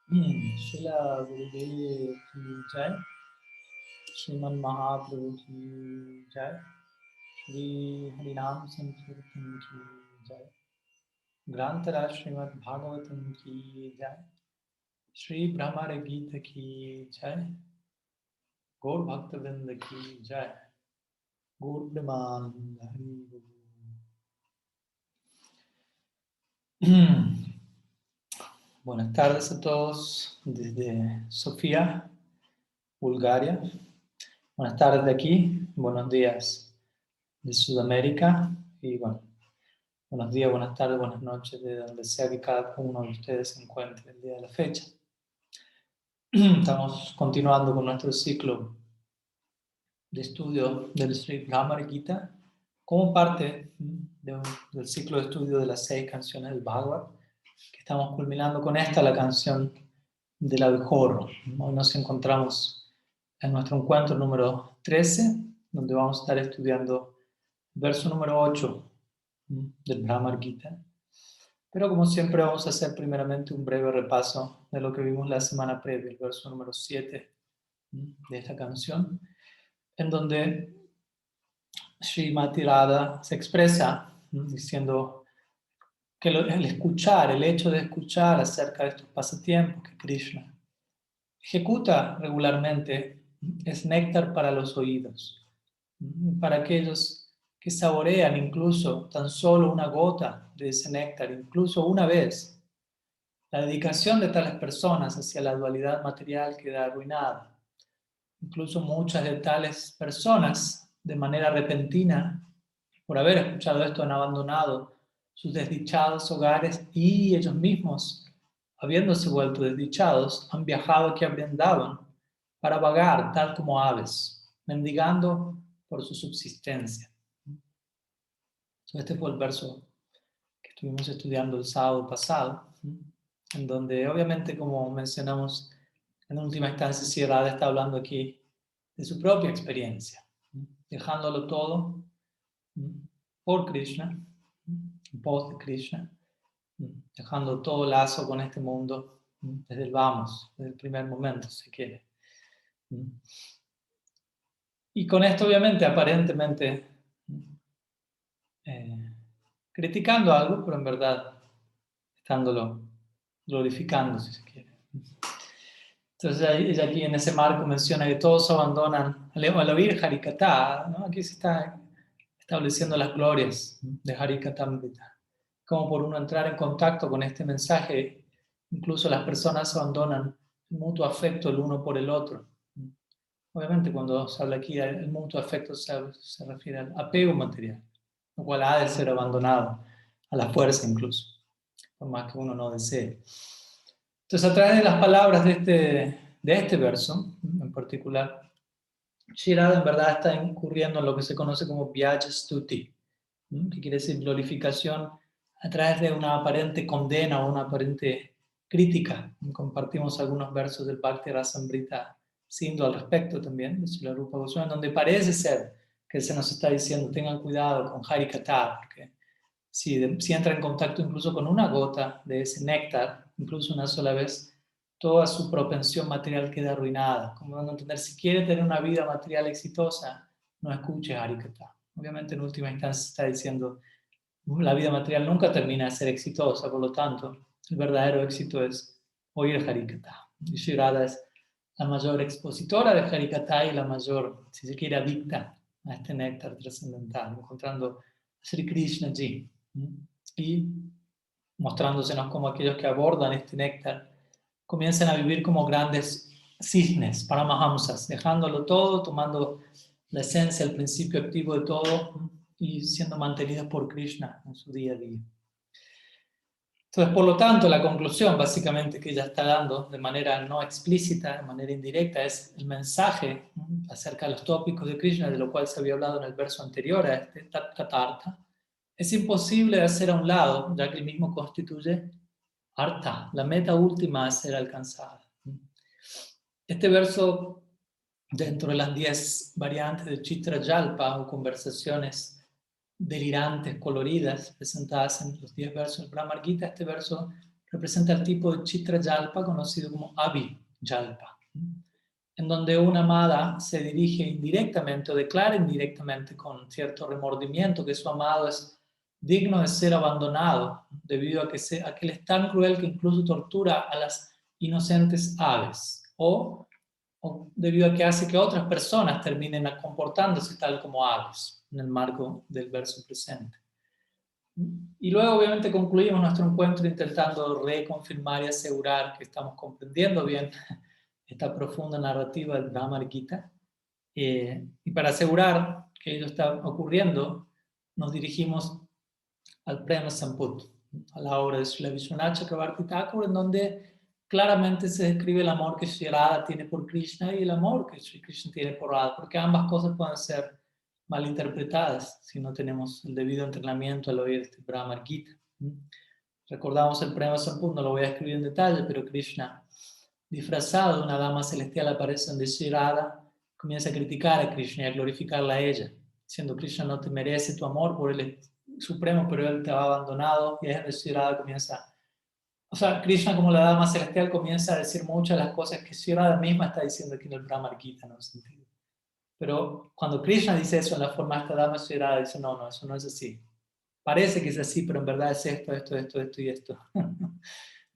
Srila Gurudev ki jai, Sriman Mahaprabhu ki jai, Shri Harinam Sankirtan ki jai, Grantara Srimad Bhagavatam ki jai, Shri Brahmara Gita ki jai, Gaur Bhaktavinda ki jai, Gaur Premanand Hari Guru. Buenas tardes a todos desde Sofía, Bulgaria. Buenas tardes de aquí, buenos días de Sudamérica y bueno, buenos días, buenas tardes, buenas noches de donde sea que cada uno de ustedes se encuentre el día de la fecha. Estamos continuando con nuestro ciclo de estudio del Sri Brahmar Gita como parte del ciclo de estudio de las 6 canciones del Bhagavad, que estamos culminando con esta, la canción del abejorro. Hoy nos encontramos en nuestro encuentro número 13, donde vamos a estar estudiando el verso número 8 del Brahmar Gita. Pero como siempre vamos a hacer primeramente un breve repaso de lo que vimos la semana previa, el verso número 7 de esta canción, en donde Srimati Radha se expresa diciendo que el hecho de escuchar acerca de estos pasatiempos que Krishna ejecuta regularmente es néctar para los oídos, para aquellos que saborean incluso tan solo una gota de ese néctar, incluso una vez. La dedicación de tales personas hacia la dualidad material queda arruinada. Incluso muchas de tales personas, de manera repentina, por haber escuchado esto, han abandonado sus desdichados hogares y ellos mismos, habiéndose vuelto desdichados, han viajado aquí a Vrindavan para vagar tal como aves, mendigando por su subsistencia. Este fue el verso que estuvimos estudiando el sábado pasado, en donde obviamente, como mencionamos en última instancia, Sri Radha está hablando aquí de su propia experiencia, dejándolo todo por Krishna, en pos de Krishna, dejando todo lazo con este mundo desde el vamos, desde el primer momento, si quiere. Y con esto, obviamente, aparentemente criticando algo, pero en verdad estándolo glorificando, si se quiere. Entonces ella aquí en ese marco menciona que todos abandonan al oír Harikatha, ¿no? Aquí se está estableciendo las glorias de Harikatamrita. Como por uno entrar en contacto con este mensaje, incluso las personas abandonan el mutuo afecto el uno por el otro. Obviamente cuando se habla aquí del mutuo afecto se refiere al apego material, lo cual ha de ser abandonado a la fuerza incluso, por más que uno no desee. Entonces, a través de las palabras de este verso, en particular, Sri Radha en verdad está incurriendo en lo que se conoce como Vyajastuti, que quiere decir glorificación a través de una aparente condena o una aparente crítica. Compartimos algunos versos del Bhakti Rasamrita Sindhu al respecto también, de Srila Rupa Goswami, donde parece ser que se nos está diciendo tengan cuidado con Harikatha, porque si entra en contacto incluso con una gota de ese néctar, incluso una sola vez, toda su propensión material queda arruinada. Como dando a entender, si quiere tener una vida material exitosa, no escuche Harikatha. Obviamente en última instancia está diciendo, la vida material nunca termina de ser exitosa, por lo tanto, el verdadero éxito es oír Harikatha. Y Sri Radha es la mayor expositora de Harikatha y la mayor, si se quiere, adicta a este néctar trascendental, encontrando a Sri Krishna Ji y mostrándosenos como aquellos que abordan este néctar comienzan a vivir como grandes cisnes, paramahamsas, dejándolo todo, tomando la esencia, el principio activo de todo y siendo mantenidos por Krishna en su día a día. Entonces, por lo tanto, la conclusión básicamente que ella está dando de manera no explícita, de manera indirecta, es el mensaje acerca de los tópicos de Krishna, de lo cual se había hablado en el verso anterior a este Tat-Kata-Artha. Es imposible de hacer a un lado, ya que el mismo constituye Artha, la meta última a ser alcanzada. Este verso, dentro de las 10 variantes de Chitra Jalpa o conversaciones delirantes, coloridas, presentadas en los 10 versos del Brahmar Gita, este verso representa el tipo de Chitra Jalpa conocido como Abhi Jalpa, en donde una amada se dirige indirectamente o declara indirectamente con cierto remordimiento que su amado es digno de ser abandonado debido a que él es tan cruel que incluso tortura a las inocentes aves o debido a que hace que otras personas terminen comportándose tal como aves en el marco del verso presente. Y luego obviamente concluimos nuestro encuentro intentando reconfirmar y asegurar que estamos comprendiendo bien esta profunda narrativa del Bhagavad Gita. Y para asegurar que ello está ocurriendo, nos dirigimos al Prema Samput, a la obra de Srila Vishwanath Chakravarti Thakur, en donde claramente se describe el amor que Sri Radha tiene por Krishna y el amor que Sri Krishna tiene por Radha, porque ambas cosas pueden ser malinterpretadas si no tenemos el debido entrenamiento al oír este Bhagavad Gita. Recordamos el Prema Samput, no lo voy a escribir en detalle, pero Krishna, disfrazado de una dama celestial, aparece donde Sri Radha comienza a criticar a Krishna y a glorificarla a ella, diciendo: Krishna no te merece tu amor, por él es supremo, pero él te ha abandonado. Y es donde Sri Radha comienza, o sea, Krishna como la dama celestial comienza a decir muchas de las cosas que Sri Radha misma está diciendo aquí en el Bhagavad Gita, ¿no? Sentido. Pero cuando Krishna dice eso en la forma de esta dama, Sri Radha dice: no, eso no es así. Parece que es así, pero en verdad es esto y esto.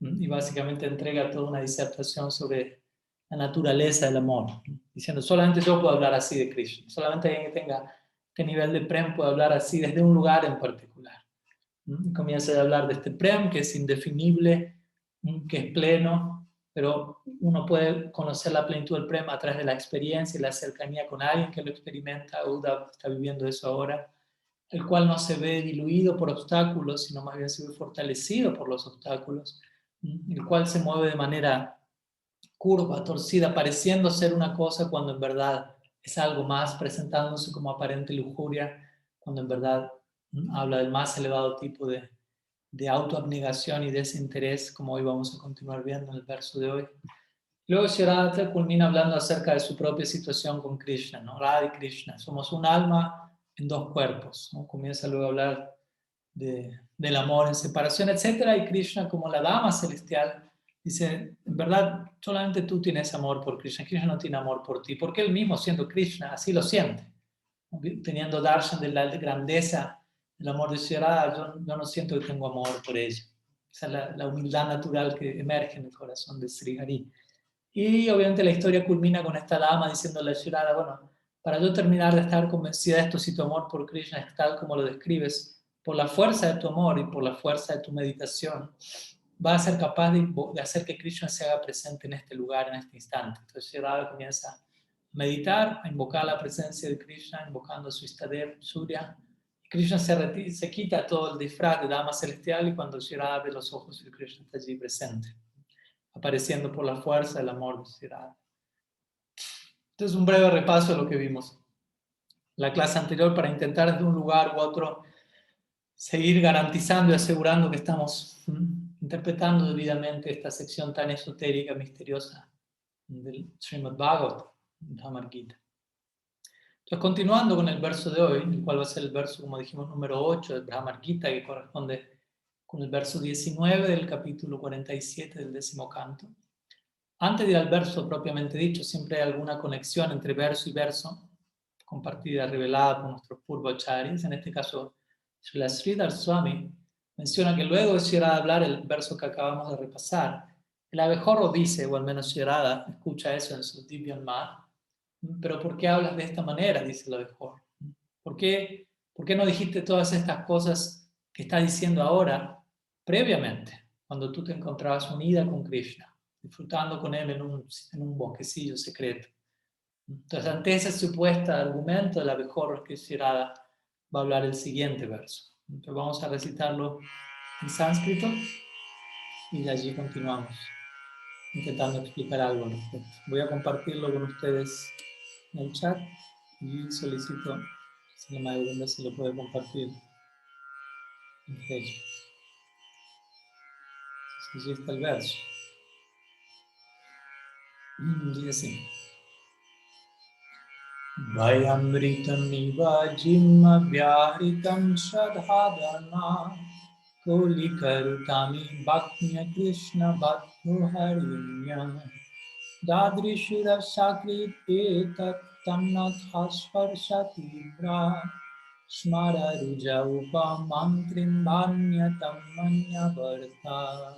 Y básicamente entrega toda una disertación sobre la naturaleza del amor, diciendo: solamente yo puedo hablar así de Krishna, solamente alguien que tenga este nivel de prem puede hablar así desde un lugar en particular. Y comienza a hablar de este prem que es indefinible, que es pleno, pero uno puede conocer la plenitud del prem a través de la experiencia y la cercanía con alguien que lo experimenta. Uddhav está viviendo eso ahora, el cual no se ve diluido por obstáculos, sino más bien se ve fortalecido por los obstáculos, el cual se mueve de manera curva, torcida, pareciendo ser una cosa cuando en verdad es algo más, presentándose como aparente lujuria, cuando en verdad habla del más elevado tipo de autoabnegación y desinterés, como hoy vamos a continuar viendo en el verso de hoy. Luego Sri Radha culmina hablando acerca de su propia situación con Krishna, ¿no? Radha y Krishna, somos un alma en dos cuerpos, ¿no? Comienza luego a hablar del amor en separación, etc. Y Krishna, como la dama celestial, dice: en verdad, solamente tú tienes amor por Krishna. Krishna no tiene amor por ti, porque él mismo, siendo Krishna, así lo siente. Teniendo darshan de la grandeza del amor de Sri Radha, yo no siento que tengo amor por ella. Esa es la humildad natural que emerge en el corazón de Sri Hari. Y obviamente la historia culmina con esta dama diciéndole a Sri Radha: bueno, para yo terminar de estar convencida de esto, si tu amor por Krishna es tal como lo describes, por la fuerza de tu amor y por la fuerza de tu meditación, va a ser capaz de hacer que Krishna se haga presente en este lugar, en este instante. Entonces Sri Radha comienza a meditar, a invocar la presencia de Krishna, invocando a su Istadev, Surya. Krishna se quita todo el disfraz de dama celestial y cuando Sri Radha abre los ojos, Krishna está allí presente, apareciendo por la fuerza del amor de Sri Radha. Entonces, un breve repaso de lo que vimos la clase anterior para intentar desde un lugar u otro seguir garantizando y asegurando que estamos interpretando debidamente esta sección tan esotérica, misteriosa del Srimad Bhagavatam, Bhagavad Gita. Entonces, continuando con el verso de hoy, el cual va a ser el verso, como dijimos, número 8 del Bhagavad Gita, que corresponde con el verso 19 del capítulo 47 del 10º canto. Antes de ir al verso propiamente dicho, siempre hay alguna conexión entre verso y verso, compartida, revelada por nuestros purvacharyas. En este caso, Srila Sridhar Swami menciona que luego de Sri Radha hablar el verso que acabamos de repasar, el abejorro dice, o al menos Sri Radha escucha eso en su Divyanma: pero ¿por qué hablas de esta manera?, dice el abejorro. ¿Por qué no dijiste todas estas cosas que estás diciendo ahora previamente, cuando tú te encontrabas unida con Krishna, disfrutando con él en un bosquecillo secreto? Entonces, ante ese supuesto argumento del abejorro es que Sri Radha va a hablar el siguiente verso. Entonces, vamos a recitarlo en sánscrito y de allí continuamos intentando explicar algo al respecto. Voy a compartirlo con ustedes en el chat y solicito si la mayoría se lo puede compartir en Facebook. Allí está el verso. Dice así: Vayamritam niva jimma vyahritam shadhadana Kulikarutami Bhaknya Krishna Bhattu Harinya Dadrishura Sakrit Etat Tannathasparsati Bra Smara Ruja Upa Mantrim Banyatam Manya Varta.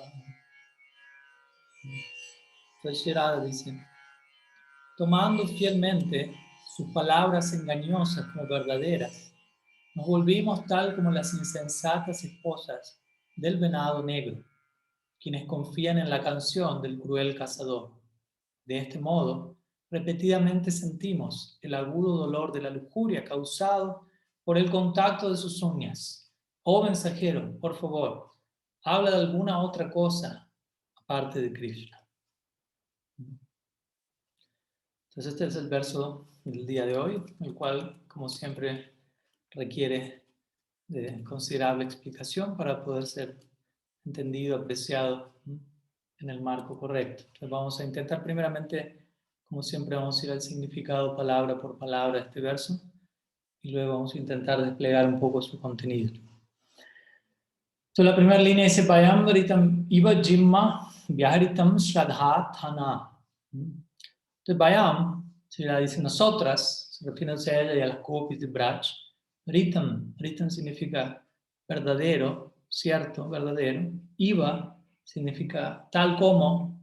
Entonces Shirada dice, tomando fielmente sus palabras engañosas como verdaderas, nos volvimos tal como las insensatas esposas del venado negro, quienes confían en la canción del cruel cazador. De este modo, repetidamente sentimos el agudo dolor de la lujuria causado por el contacto de sus uñas. Oh mensajero, por favor, habla de alguna otra cosa aparte de Krishna. Entonces este es el verso del día de hoy, el cual, como siempre, requiere de considerable explicación para poder ser entendido, apreciado en el marco correcto. Entonces vamos a intentar primeramente, como siempre, vamos a ir al significado palabra por palabra de este verso y luego vamos a intentar desplegar un poco su contenido. Entonces la primera línea dice Vayam iva jimma vyaharitam shraddha thana. Entonces Vayam, si la dice nosotras, se refiere a ella y a las gopis de Braj. Ritam significa verdadero, cierto, verdadero. Iva significa tal como.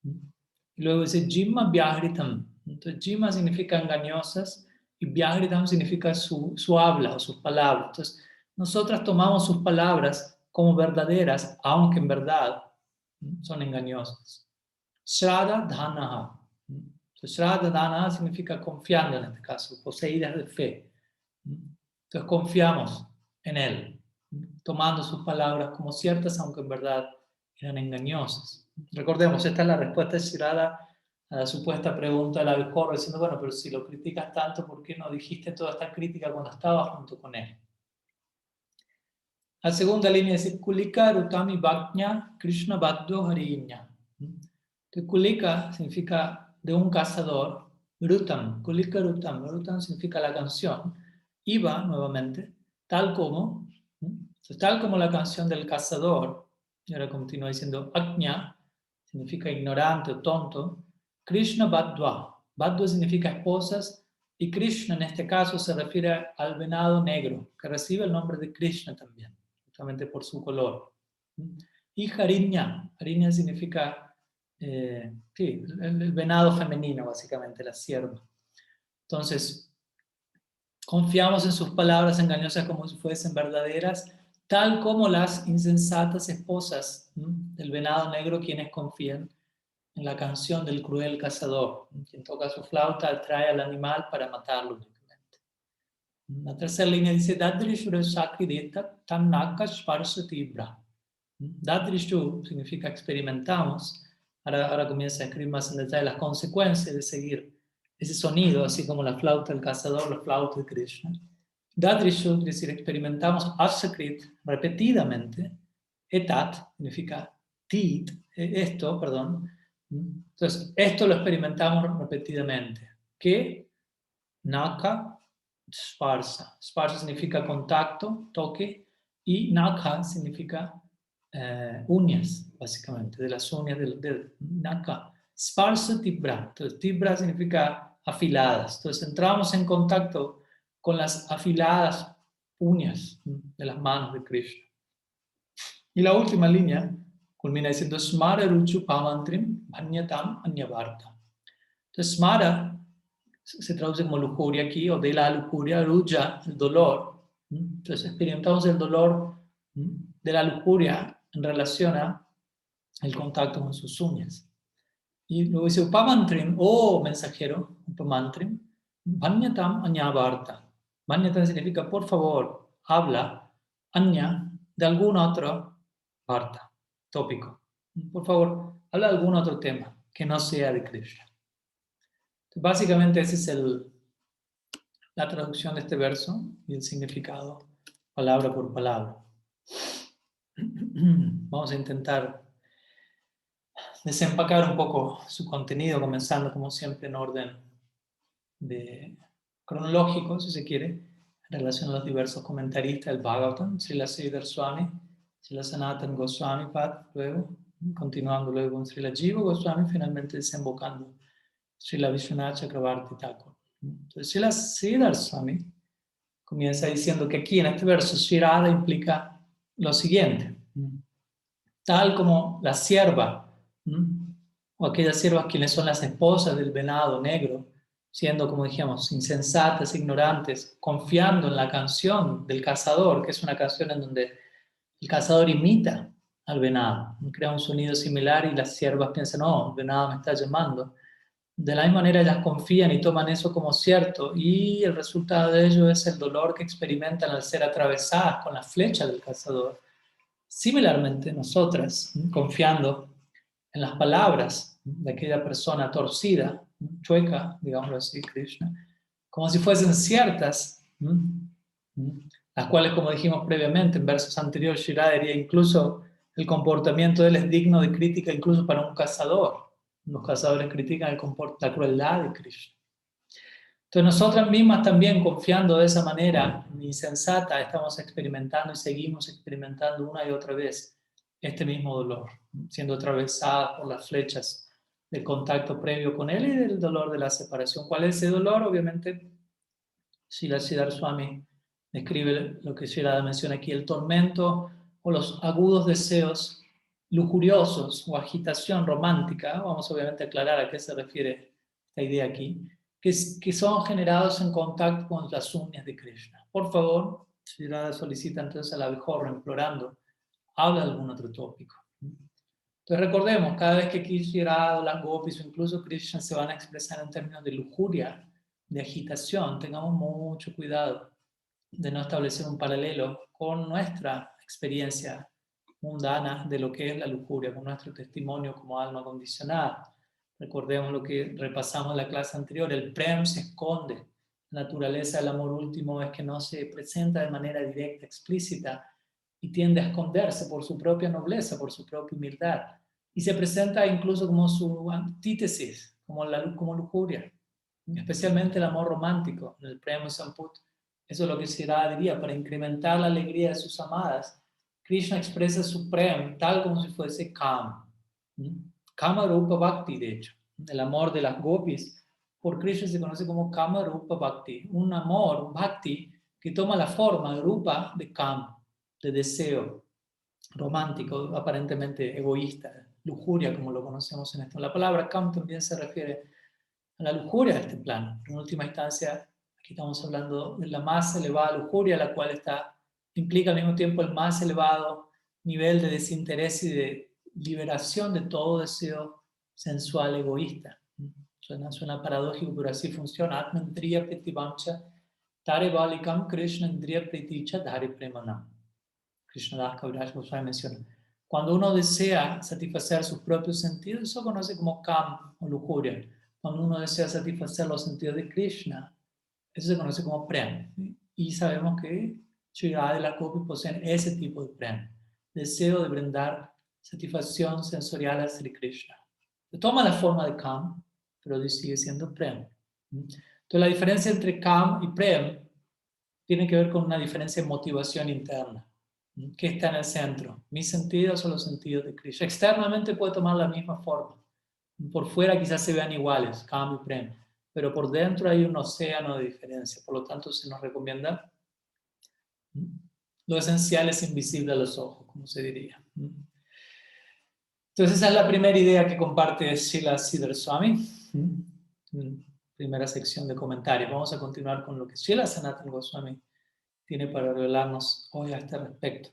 Y luego dice Jimma Vyahritam. Entonces Jimma significa engañosas y Vyahritam significa su habla o sus palabras. Entonces nosotras tomamos sus palabras como verdaderas, aunque en verdad son engañosas. Shraddha Dhanaha. Shraddha Dhanaha significa confiando en este caso, poseídas de fe. Entonces confiamos en él, tomando sus palabras como ciertas, aunque en verdad eran engañosas. Recordemos, esta es la respuesta de Shraddha a la supuesta pregunta de la abejorra, diciendo, bueno, pero si lo criticas tanto, ¿por qué no dijiste toda esta crítica cuando estabas junto con él? La segunda línea dice, Kulika Rutami Bhaknya Krishna Bhaddo Harinya. Entonces, Kulika significa de un cazador, Rutam, Kulika Rutam, Rutam significa la canción, Iva, nuevamente, tal como, entonces, tal como la canción del cazador, y ahora continúa diciendo, Ajna, significa ignorante o tonto, Krishna Bhadva, Bhadva significa esposas, y Krishna en este caso se refiere al venado negro, que recibe el nombre de Krishna también, justamente por su color. Y Harinya, Harinya significa sí, el venado femenino, básicamente, la sierva. Entonces, confiamos en sus palabras engañosas como si fuesen verdaderas, tal como las insensatas esposas del venado negro, quienes confían en la canción del cruel cazador, quien toca su flauta, atrae al animal para matarlo únicamente. La tercera línea dice, Dadrishura Sakrideta Tannaka Sparsatibra. Dadrishu significa experimentamos. Ahora comienza a escribir más en detalle las consecuencias de seguir ese sonido, así como la flauta del cazador, la flauta de Krishna. Dadrishu quiere decir experimentamos asakrit repetidamente. Etat significa tit, esto, perdón. Entonces, esto lo experimentamos repetidamente. ¿Qué? Naka, sparsa. Sparsa significa contacto, toque, y naka significa uñas, básicamente, de las uñas del naka. Sparsa tibra. Entonces, tibra significa afiladas. Entonces, entramos en contacto con las afiladas uñas de las manos de Krishna. Y la última línea culmina diciendo Smara ruchu pamantrim bhanyatam anyavarta. Entonces, Smara se traduce como lujuria aquí, o de la lujuria, ruja, el dolor. Entonces, experimentamos el dolor de la lujuria en relación a el contacto con sus uñas. Y luego dice upamantrim, oh mensajero, upamantrim, bhanyatam anyavarta. Bhanyatam significa por favor, habla, anya, de algún otro varta, tópico. Por favor, habla de algún otro tema que no sea de Krishna. Básicamente esa es la traducción de este verso y el significado palabra por palabra. Vamos a intentar desempacar un poco su contenido, comenzando como siempre en orden cronológico, si se quiere, en relación a los diversos comentaristas del Bhagavatam, Srila Sridhar Swami, Srila Sanatana Goswami Pad, luego, continuando luego con Srila Jiva Goswami, finalmente desembocando Srila Vishwanath Chakravarti Thakur. Entonces Srila Sridhar Swami comienza diciendo que aquí en este verso Sri Radha implica lo siguiente: tal como la sierva, o aquellas siervas quienes son las esposas del venado negro, siendo, como dijimos, insensatas, ignorantes, confiando en la canción del cazador, que es una canción en donde el cazador imita al venado, crea un sonido similar y las siervas piensan, no, el venado me está llamando. De la misma manera ellas confían y toman eso como cierto, y el resultado de ello es el dolor que experimentan al ser atravesadas con la flecha del cazador. Similarmente, nosotras, confiando en las palabras de aquella persona torcida, chueca, digámoslo así, Krishna, como si fuesen ciertas, las cuales, como dijimos previamente en versos anteriores, Sri Radha diría incluso el comportamiento de él es digno de crítica incluso para un cazador. Los cazadores critican la crueldad de Krishna. Entonces nosotras mismas también, confiando de esa manera insensata, estamos experimentando y seguimos experimentando una y otra vez este mismo dolor, siendo atravesadas por las flechas del contacto previo con él y del dolor de la separación. ¿Cuál es ese dolor? Obviamente, Srila Sridhar Swami describe lo que Sri Radha menciona aquí, el tormento o los agudos deseos lujuriosos o agitación romántica. Vamos obviamente a aclarar a qué se refiere esta idea aquí, que son generados en contacto con las uñas de Krishna. Por favor, Sri Radha solicita entonces al abejorro, implorando, habla de algún otro tópico. Entonces recordemos, cada vez que aquí Sri Radha, las gopis o incluso Krishna se van a expresar en términos de lujuria, de agitación, tengamos mucho cuidado de no establecer un paralelo con nuestra experiencia mundana de lo que es la lujuria, con nuestro testimonio como alma condicionada. Recordemos lo que repasamos en la clase anterior, el prem se esconde. La naturaleza del amor último es que no se presenta de manera directa, explícita, y tiende a esconderse por su propia nobleza, por su propia humildad. Y se presenta incluso como su antítesis, como lujuria. Especialmente el amor romántico, el prema samput. Eso es lo que Sri Radha diría, para incrementar la alegría de sus amadas. Krishna expresa su prem tal como si fuese Kama. Kama Rupa Bhakti, de hecho. El amor de las gopis por Krishna se conoce como Kama Rupa Bhakti. Un amor, un bhakti, que toma la forma de Rupa de Kama, de deseo romántico, aparentemente egoísta, lujuria, como lo conocemos en esto. La palabra Kam también se refiere a la lujuria de este plano. En última instancia, aquí estamos hablando de la más elevada lujuria, la cual implica al mismo tiempo el más elevado nivel de desinterés y de liberación de todo deseo sensual egoísta. Suena paradójico, pero así funciona. Atmandriya Pritibamcha Tare Balikam Krishna Indriya Priticha Dhari Premanam. Krishnadas Kaviraj Goswami menciona. Cuando uno desea satisfacer sus propios sentidos, eso se conoce como Kam o lujuria. Cuando uno desea satisfacer los sentidos de Krishna, eso se conoce como Prem. Y sabemos que Sri Radha y la Gopi poseen ese tipo de Prem. Deseo de brindar satisfacción sensorial a Sri Krishna. Toma la forma de Kam, pero sigue siendo Prem. Entonces la diferencia entre Kam y Prem tiene que ver con una diferencia de motivación interna. ¿Qué está en el centro? ¿Mis sentidos o los sentidos de Krishna? Externamente puede tomar la misma forma. Por fuera quizás se vean iguales, Kam y Prem, pero por dentro hay un océano de diferencia. Por lo tanto, se nos recomienda lo esencial es invisible a los ojos, como se diría. Entonces esa es la primera idea que comparte Srila Sridhar Swami. Primera sección de comentarios. Vamos a continuar con lo que Srila Sanatana Goswami tiene para revelarnos hoy a este respecto.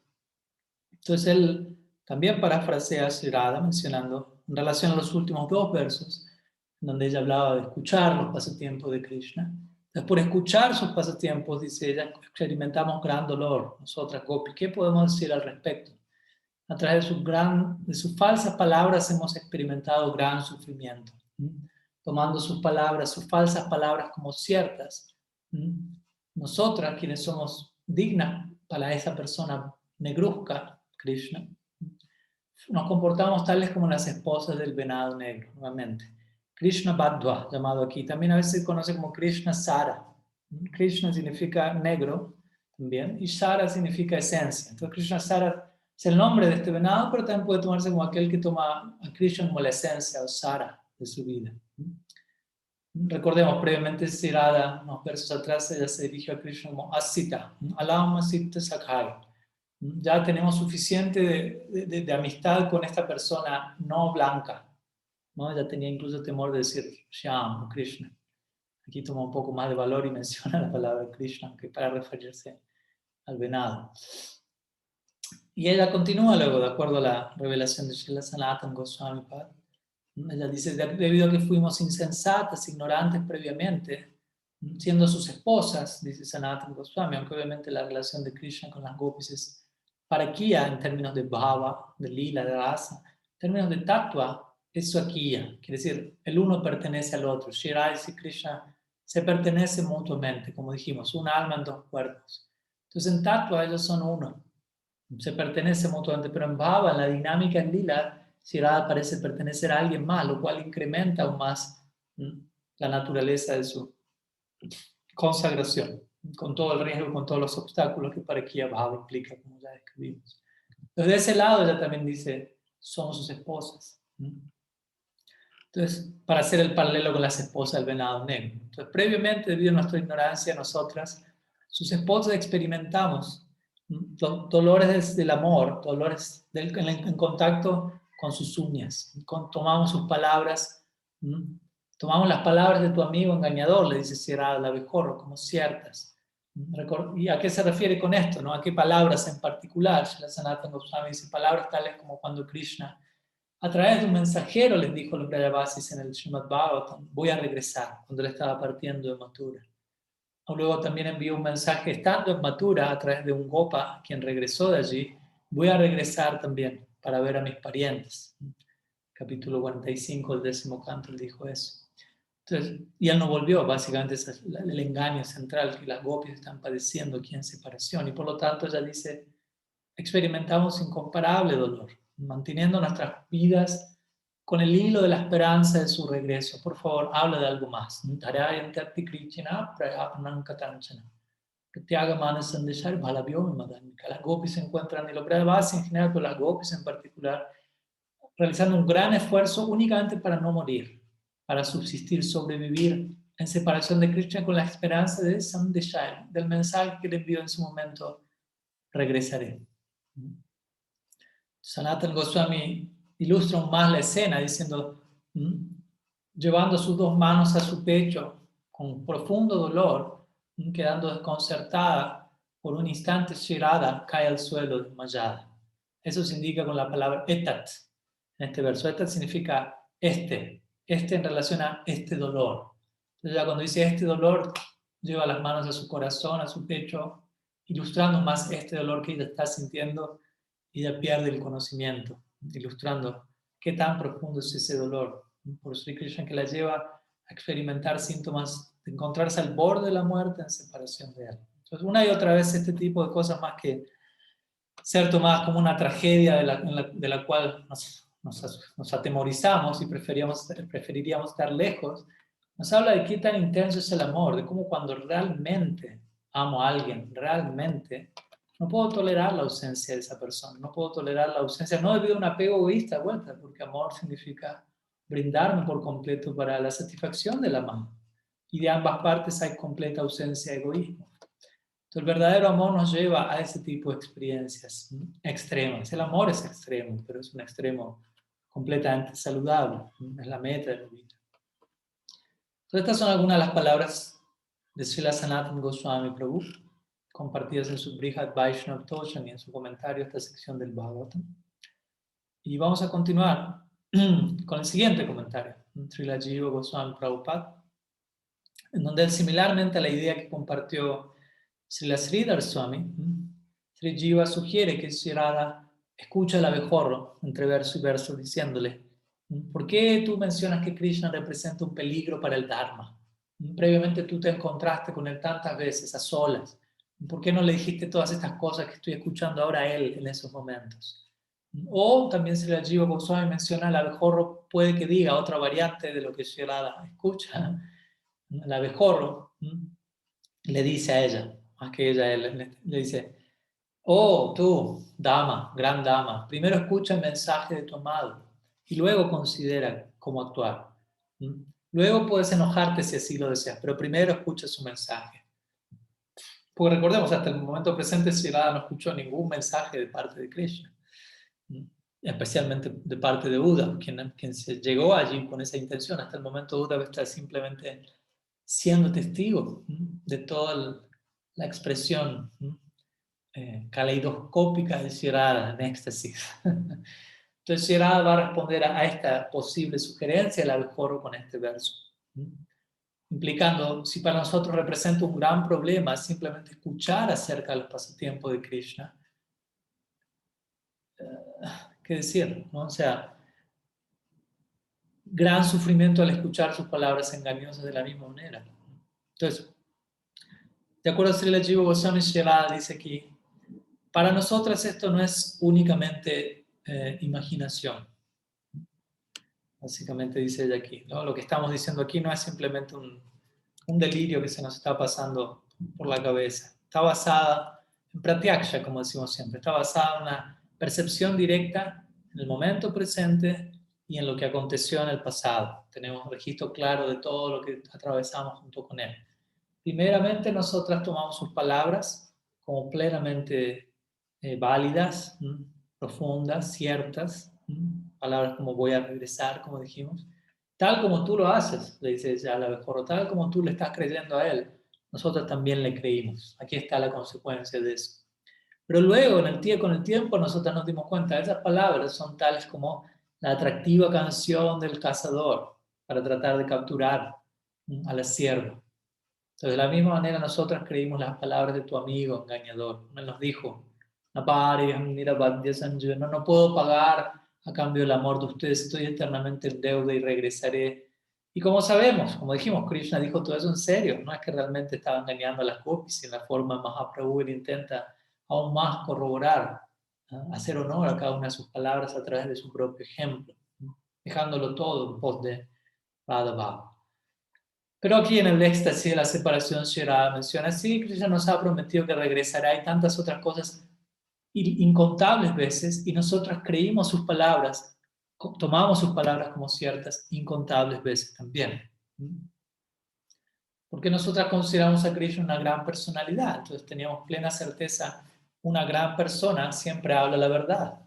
Entonces él también parafrasea a Sri Radha mencionando en relación a los últimos dos versos, donde ella hablaba de escuchar los pasatiempos de Krishna. Entonces, por escuchar sus pasatiempos, dice ella, experimentamos gran dolor. Nosotras, Gopi, ¿qué podemos decir al respecto? A través de sus falsas palabras hemos experimentado gran sufrimiento. Tomando sus falsas palabras como ciertas. Nosotras, quienes somos dignas para esa persona negruzca, Krishna, nos comportamos tales como las esposas del venado negro, nuevamente. Krishna Badwa, llamado aquí, también a veces se conoce como Krishna Sara, Krishna significa negro también, y Shara significa esencia. Entonces Krishna Shara es el nombre de este venado, pero también puede tomarse como aquel que toma a Krishna como la esencia o Shara de su vida. Recordemos, previamente Sri Radha, unos versos atrás, ella se dirigió a Krishna como Asita, Alam Asita Sakhai. Ya tenemos suficiente de amistad con esta persona no blanca, ¿no? Ella tenía incluso temor de decir Shyam o Krishna. Aquí toma un poco más de valor y menciona la palabra Krishna, que para referirse al venado. Y ella continúa luego, de acuerdo a la revelación de Srila Sanatana Goswami Pad. Ella dice, debido a que fuimos insensatas, ignorantes previamente, siendo sus esposas, dice Sanatana Goswami, aunque obviamente la relación de Krishna con las gopis es parakya en términos de bhava, de lila, de rasa, en términos de tattva, es swakiya, quiere decir, el uno pertenece al otro. Shri Radha y Krishna se pertenecen mutuamente, como dijimos, un alma en dos cuerpos. Entonces en tattva ellos son uno, se pertenecen mutuamente, pero en bhava, en la dinámica en lila, Shri Radha parece pertenecer a alguien más, lo cual incrementa aún más la naturaleza de su consagración, con todo el riesgo, con todos los obstáculos que parakya bhava implica, como ya describimos. Entonces de ese lado ella también dice, somos sus esposas. Entonces, para hacer el paralelo con las esposas del venado negro. Entonces, previamente, debido a nuestra ignorancia, nosotras, sus esposas, experimentamos dolores del amor, dolores en contacto con sus uñas. Tomamos sus palabras, tomamos las palabras de tu amigo engañador, le dice Sri Radha al abejorro, como ciertas. ¿Y a qué se refiere con esto? ¿No? ¿A qué palabras en particular? Srila Sanatana Goswami dice palabras tales como cuando Krishna, a través de un mensajero, les dijo a los Brajavasis en el Srimad Bhagavatam, voy a regresar, cuando él estaba partiendo de Mathura. Luego también envió un mensaje estando en Mathura a través de un Gopa, quien regresó de allí, voy a regresar también para ver a mis parientes. Capítulo 45 del 10º canto, él dijo eso. Entonces, y él no volvió, básicamente ese es el engaño central, que las gopis están padeciendo aquí en separación, y por lo tanto ella dice, experimentamos incomparable dolor, manteniendo nuestras vidas con el hilo de la esperanza de su regreso. Por favor, habla de algo más. Las gopis se encuentran, y los Brajavasis en general, pero las gopis en particular, realizando un gran esfuerzo únicamente para no morir, para subsistir, sobrevivir en separación de Krishna con la esperanza de Sandeshaya, del mensaje que le envió en su momento, regresaré. Sanatana Goswami ilustra aún más la escena diciendo, llevando sus dos manos a su pecho con profundo dolor, quedando desconcertada, por un instante Shri Radha cae al suelo desmayada. Eso se indica con la palabra etat en este verso. Etat significa este en relación a este dolor. Entonces ya cuando dice este dolor, lleva las manos a su corazón, a su pecho, ilustrando más este dolor que ella está sintiendo, y ella pierde el conocimiento, ilustrando qué tan profundo es ese dolor. Por Sri Krishna, que la lleva a experimentar síntomas de encontrarse al borde de la muerte en separación de él. Entonces, una y otra vez este tipo de cosas, más que ser tomadas como una tragedia de la cual nos atemorizamos y preferiríamos estar lejos, nos habla de qué tan intenso es el amor, de cómo cuando realmente amo a alguien, realmente, no puedo tolerar la ausencia de esa persona, no puedo tolerar la ausencia, no debido a un apego egoísta, vuelta, porque amor significa brindarme por completo para la satisfacción del amado. Y de ambas partes hay completa ausencia de egoísmo. Entonces, el verdadero amor nos lleva a ese tipo de experiencias extremas. El amor es extremo, pero es un extremo completamente saludable. Es la meta de la vida. Entonces, estas son algunas de las palabras de Srila Sanatana Goswami Prabhu, compartidas en su Brihad Vaishnav Toshan y en su comentario a esta sección del Bhagavatam. Y vamos a continuar con el siguiente comentario, Srila Jiva Goswami Prabhupada, en donde él, similarmente a la idea que compartió Srila Sridhar Swami, Sri Jiva sugiere que Sri Radha escucha al abejorro entre verso y verso diciéndole, ¿por qué tú mencionas que Krishna representa un peligro para el Dharma? Previamente tú te encontraste con él tantas veces a solas. ¿Por qué no le dijiste todas estas cosas que estoy escuchando ahora a él en esos momentos? O también Srila Jiva Goswami menciona al abejorro, puede que diga otra variante de lo que Sri Radha escucha. El abejorro le dice a ella, más que ella, él le dice, oh, tú, dama, gran dama, primero escucha el mensaje de tu amado y luego considera cómo actuar. ¿Mm? Luego puedes enojarte si así lo deseas, pero primero escucha su mensaje. Porque recordemos, hasta el momento presente Sri Radha no escuchó ningún mensaje de parte de Krishna, especialmente de parte de Uddhava, quien se llegó allí con esa intención. Hasta el momento Uddhava está simplemente siendo testigo de toda la expresión caleidoscópica de Sri Radha en éxtasis. Entonces Sri Radha va a responder a esta posible sugerencia del abejorro con este verso, implicando, si para nosotros representa un gran problema simplemente escuchar acerca de los pasatiempos de Krishna, ¿qué decir? ¿No? O sea, gran sufrimiento al escuchar sus palabras engañosas de la misma manera. Entonces, de acuerdo a Srila Jiva Goswami, Sri Radha dice aquí, para nosotras esto no es únicamente imaginación. Básicamente dice ella aquí, ¿no? Lo que estamos diciendo aquí no es simplemente un delirio que se nos está pasando por la cabeza. Está basada en pratyaksha, como decimos siempre. Está basada en una percepción directa en el momento presente y en lo que aconteció en el pasado. Tenemos un registro claro de todo lo que atravesamos junto con él. Primeramente, nosotras tomamos sus palabras como plenamente válidas, profundas, ciertas, palabras como voy a regresar, como dijimos, tal como tú lo haces, le dice ella a la abejorro, tal como tú le estás creyendo a él, nosotros también le creímos. Aquí está la consecuencia de eso. Pero luego, con el tiempo, nosotros nos dimos cuenta, esas palabras son tales como la atractiva canción del cazador para tratar de capturar a la sierva. Entonces, de la misma manera, nosotros creímos las palabras de tu amigo engañador. Él nos dijo, no puedo pagar a cambio del amor de ustedes, estoy eternamente en deuda y regresaré. Y como sabemos, como dijimos, Krishna dijo todo eso en serio, no es que realmente estaba engañando a las gopis, y en la forma Mahaprabhu él intenta aún más corroborar, hacer honor a cada una de sus palabras a través de su propio ejemplo, dejándolo todo en pos de Radha Bhava. Pero aquí en el éxtasis de la separación, Sri Radha menciona, sí, Krishna nos ha prometido que regresará y tantas otras cosas incontables veces, y nosotros creímos sus palabras, tomamos sus palabras como ciertas incontables veces también. Porque nosotras consideramos a Krishna una gran personalidad, entonces teníamos plena certeza, una gran persona siempre habla la verdad.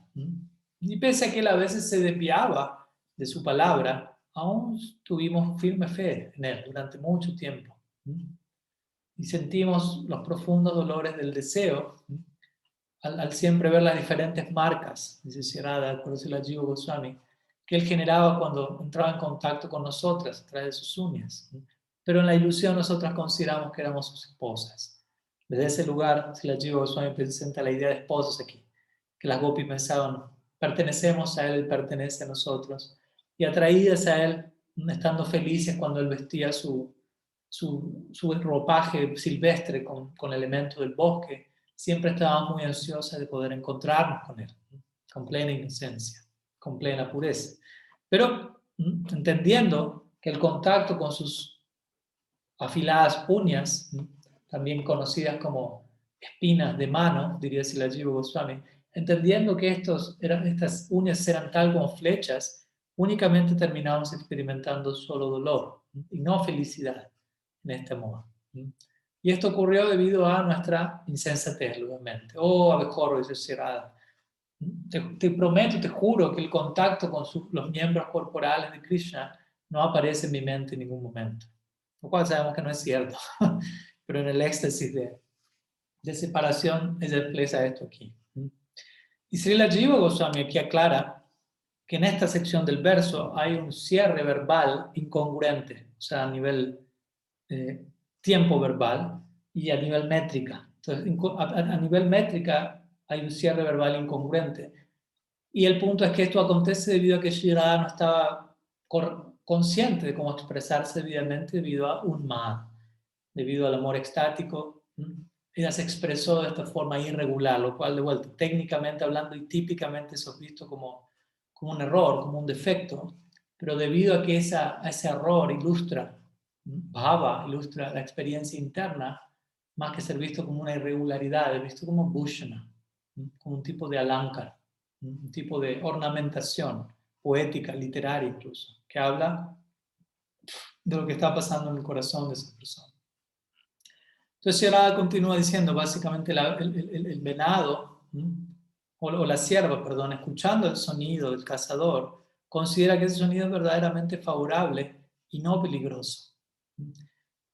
Y pese a que él a veces se desviaba de su palabra, aún tuvimos firme fe en él durante mucho tiempo. Y sentimos los profundos dolores del deseo al siempre ver las diferentes marcas, dice Sri Radha, por eso la Jiva Goswami, que él generaba cuando entraba en contacto con nosotras a través de sus uñas. Pero en la ilusión nosotras consideramos que éramos sus esposas. Desde ese lugar, Sri Jiva Goswami presenta la idea de esposos aquí, que las gopis pensaban, pertenecemos a él, él pertenece a nosotros, y atraídas a él, estando felices cuando él vestía su ropaje silvestre con elementos del bosque, siempre estábamos muy ansiosas de poder encontrarnos con él, con plena inocencia, con plena pureza. Pero entendiendo que el contacto con sus afiladas uñas, también conocidas como espinas de mano, diría Srila Jiva Goswami, entendiendo que estas uñas eran tal como flechas, únicamente terminamos experimentando solo dolor y no felicidad en este amor. Y esto ocurrió debido a nuestra insensatez, obviamente. Oh, abejorro, dice Sri Radha. Te prometo, te juro que el contacto con los miembros corporales de Krishna no aparece en mi mente en ningún momento. Lo cual sabemos que no es cierto. Pero en el éxtasis de separación, ella expresa esto aquí. Y Srila Jiva Goswami aquí aclara que en esta sección del verso hay un cierre verbal incongruente, o sea, a nivel tiempo verbal y a nivel métrica. Entonces, a nivel métrica hay un cierre verbal incongruente. Y el punto es que esto acontece debido a que Sri Radha no estaba consciente de cómo expresarse debidamente debido a un Mad, debido al amor extático. Ella se expresó de esta forma irregular, lo cual, de vuelta, técnicamente hablando y típicamente eso es visto como un error, como un defecto, pero debido a que ese error ilustra Bhava, ilustra la experiencia interna, más que ser visto como una irregularidad, es visto como bhushana, como un tipo de alankar, un tipo de ornamentación poética, literaria incluso, que habla de lo que está pasando en el corazón de esa persona. Entonces Shirada continúa diciendo, básicamente el venado, o la cierva, perdón, escuchando el sonido del cazador, considera que ese sonido es verdaderamente favorable y no peligroso.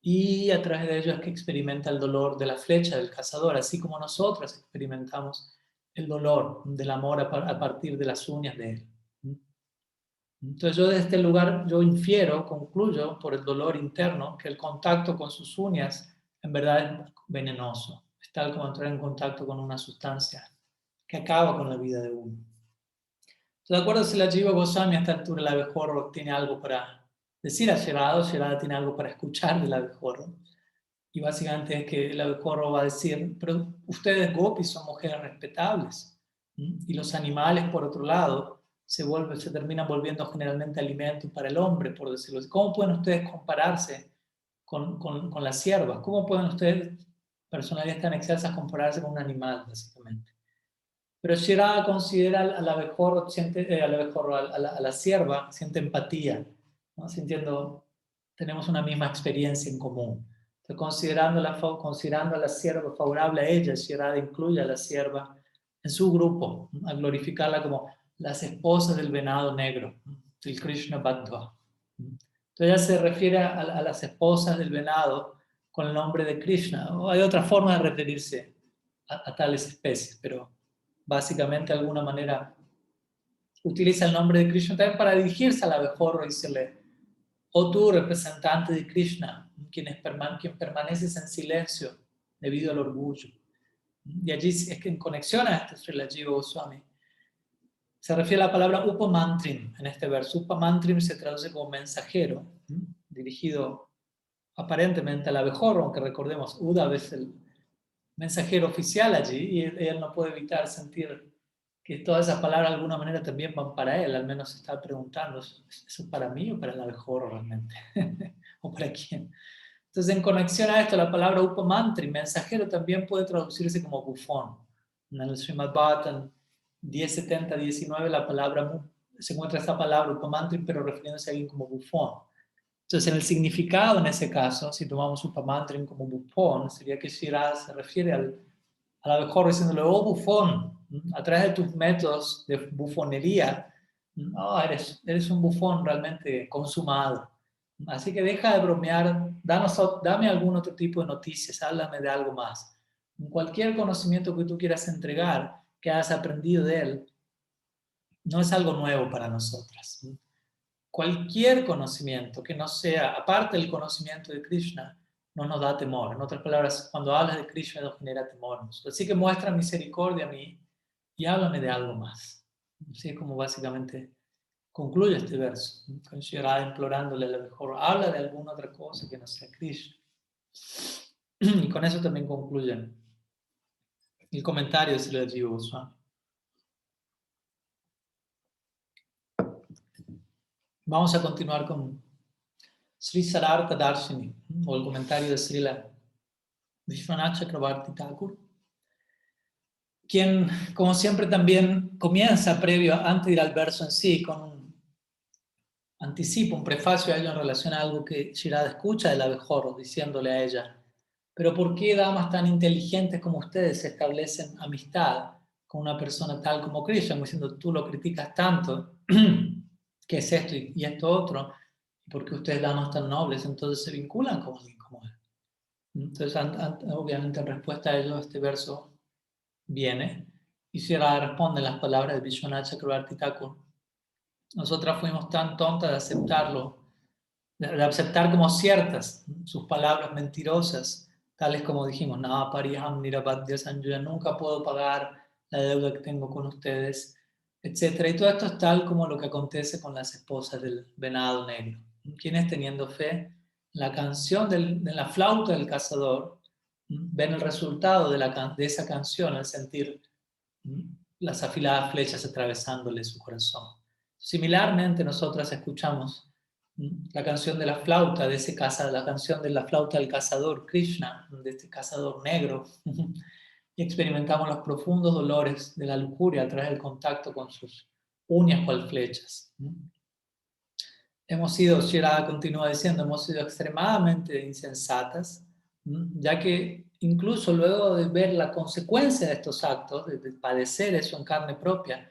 Y a través de ello es que experimenta el dolor de la flecha del cazador, así como nosotros experimentamos el dolor del amor a partir de las uñas de él. Entonces yo desde este lugar, yo infiero, concluyo por el dolor interno, que el contacto con sus uñas en verdad es venenoso. Es tal como entrar en contacto con una sustancia que acaba con la vida de uno. Entonces, de acuerdo a Srila Jiva Goswami, a esta altura el abejorro tiene algo para decir a Shirada tiene algo para escuchar del abejorro. Y básicamente es que el abejorro va a decir, pero ustedes gopis son mujeres respetables. Y los animales, por otro lado, se terminan volviendo generalmente alimentos para el hombre, por decirlo así. ¿Cómo pueden ustedes compararse con las ciervas? ¿Cómo pueden ustedes, personalidades tan excelsas, compararse con un animal, básicamente? Pero Shirada considera al abejorro, a la cierva, siente empatía, ¿no? Sintiendo, tenemos una misma experiencia en común. Entonces, considerando a la sierva favorable a ella, Shirada incluye a la sierva en su grupo, ¿no? A glorificarla como las esposas del venado negro, del Krishna Bhattva. Entonces ella se refiere a las esposas del venado con el nombre de Krishna. O hay otra forma de referirse a tales especies, pero básicamente de alguna manera utiliza el nombre de Krishna también para dirigirse al abejorro y decirle, oh tú representante de Krishna, quien permaneces en silencio debido al orgullo. Y allí es que en conexión a este Srila Jiva Goswami se refiere a la palabra upamantrim en este verso. Upamantrim se traduce como mensajero, dirigido aparentemente al abejorro, aunque recordemos, Uddhava es el mensajero oficial allí y él no puede evitar sentir que todas esas palabras de alguna manera también van para él, al menos se está preguntando, ¿eso es para mí o para el abejorro realmente? ¿O para quién? Entonces, en conexión a esto, la palabra upamantri, mensajero, también puede traducirse como bufón. En el Srimad Bhattan 10.70-19, la palabra, se encuentra esta palabra upamantri, pero refiriéndose a alguien como bufón. Entonces, en el significado, en ese caso, si tomamos upamantrim como bufón, sería que Shirada se refiere al abejorro diciéndole, oh bufón, a través de tus métodos de bufonería, oh, eres un bufón realmente consumado. Así que deja de bromear, dame algún otro tipo de noticias, háblame de algo más. Cualquier conocimiento que tú quieras entregar, que hayas aprendido de él, no es algo nuevo para nosotras. Cualquier conocimiento que no sea, aparte del conocimiento de Krishna, no nos da temor. En otras palabras, cuando hablas de Krishna nos genera temor. Así que muestra misericordia a mí y háblame de algo más. Así es como básicamente concluye este verso, con Shirada implorándole a lo mejor, habla de alguna otra cosa que no sea Krishna. Y con eso también concluye el comentario de Srila Jiva Goswami. Vamos a continuar con Sri Sarartha Darshini, o el comentario de Srila Vishwanath Chakravarti Thakur, quien, como siempre, también comienza antes de ir al verso en sí, con un anticipo, un prefacio a ello en relación a algo que Shirada escucha del abejorro, diciéndole a ella, pero ¿por qué damas tan inteligentes como ustedes establecen amistad con una persona tal como Krishna? Diciendo, tú lo criticas tanto, ¿qué es esto y esto otro? ¿Por qué ustedes damas tan nobles entonces se vinculan con alguien como él? Entonces, obviamente, en respuesta a ello, este verso viene y Shirada responde en las palabras de Vishwanath Chakravarti Thakur. Nosotras fuimos tan tontas de aceptarlo, de aceptar como ciertas sus palabras mentirosas, tales como dijimos, no, pariham nirabadya sanjaya, nunca puedo pagar la deuda que tengo con ustedes, etc. Y todo esto es tal como lo que acontece con las esposas del venado negro, quienes teniendo fe, la canción de la flauta del cazador, ven el resultado de esa canción al sentir las afiladas flechas atravesándole su corazón. Similarmente, nosotras escuchamos La canción de la flauta, la canción de la flauta del cazador, Krishna, de este cazador negro. Y experimentamos los profundos dolores de la lujuria a través del contacto con sus uñas cual flechas. Hemos sido, Shirada continúa diciendo, hemos sido extremadamente insensatas, ya que incluso luego de ver la consecuencia de estos actos, de padecer eso en carne propia,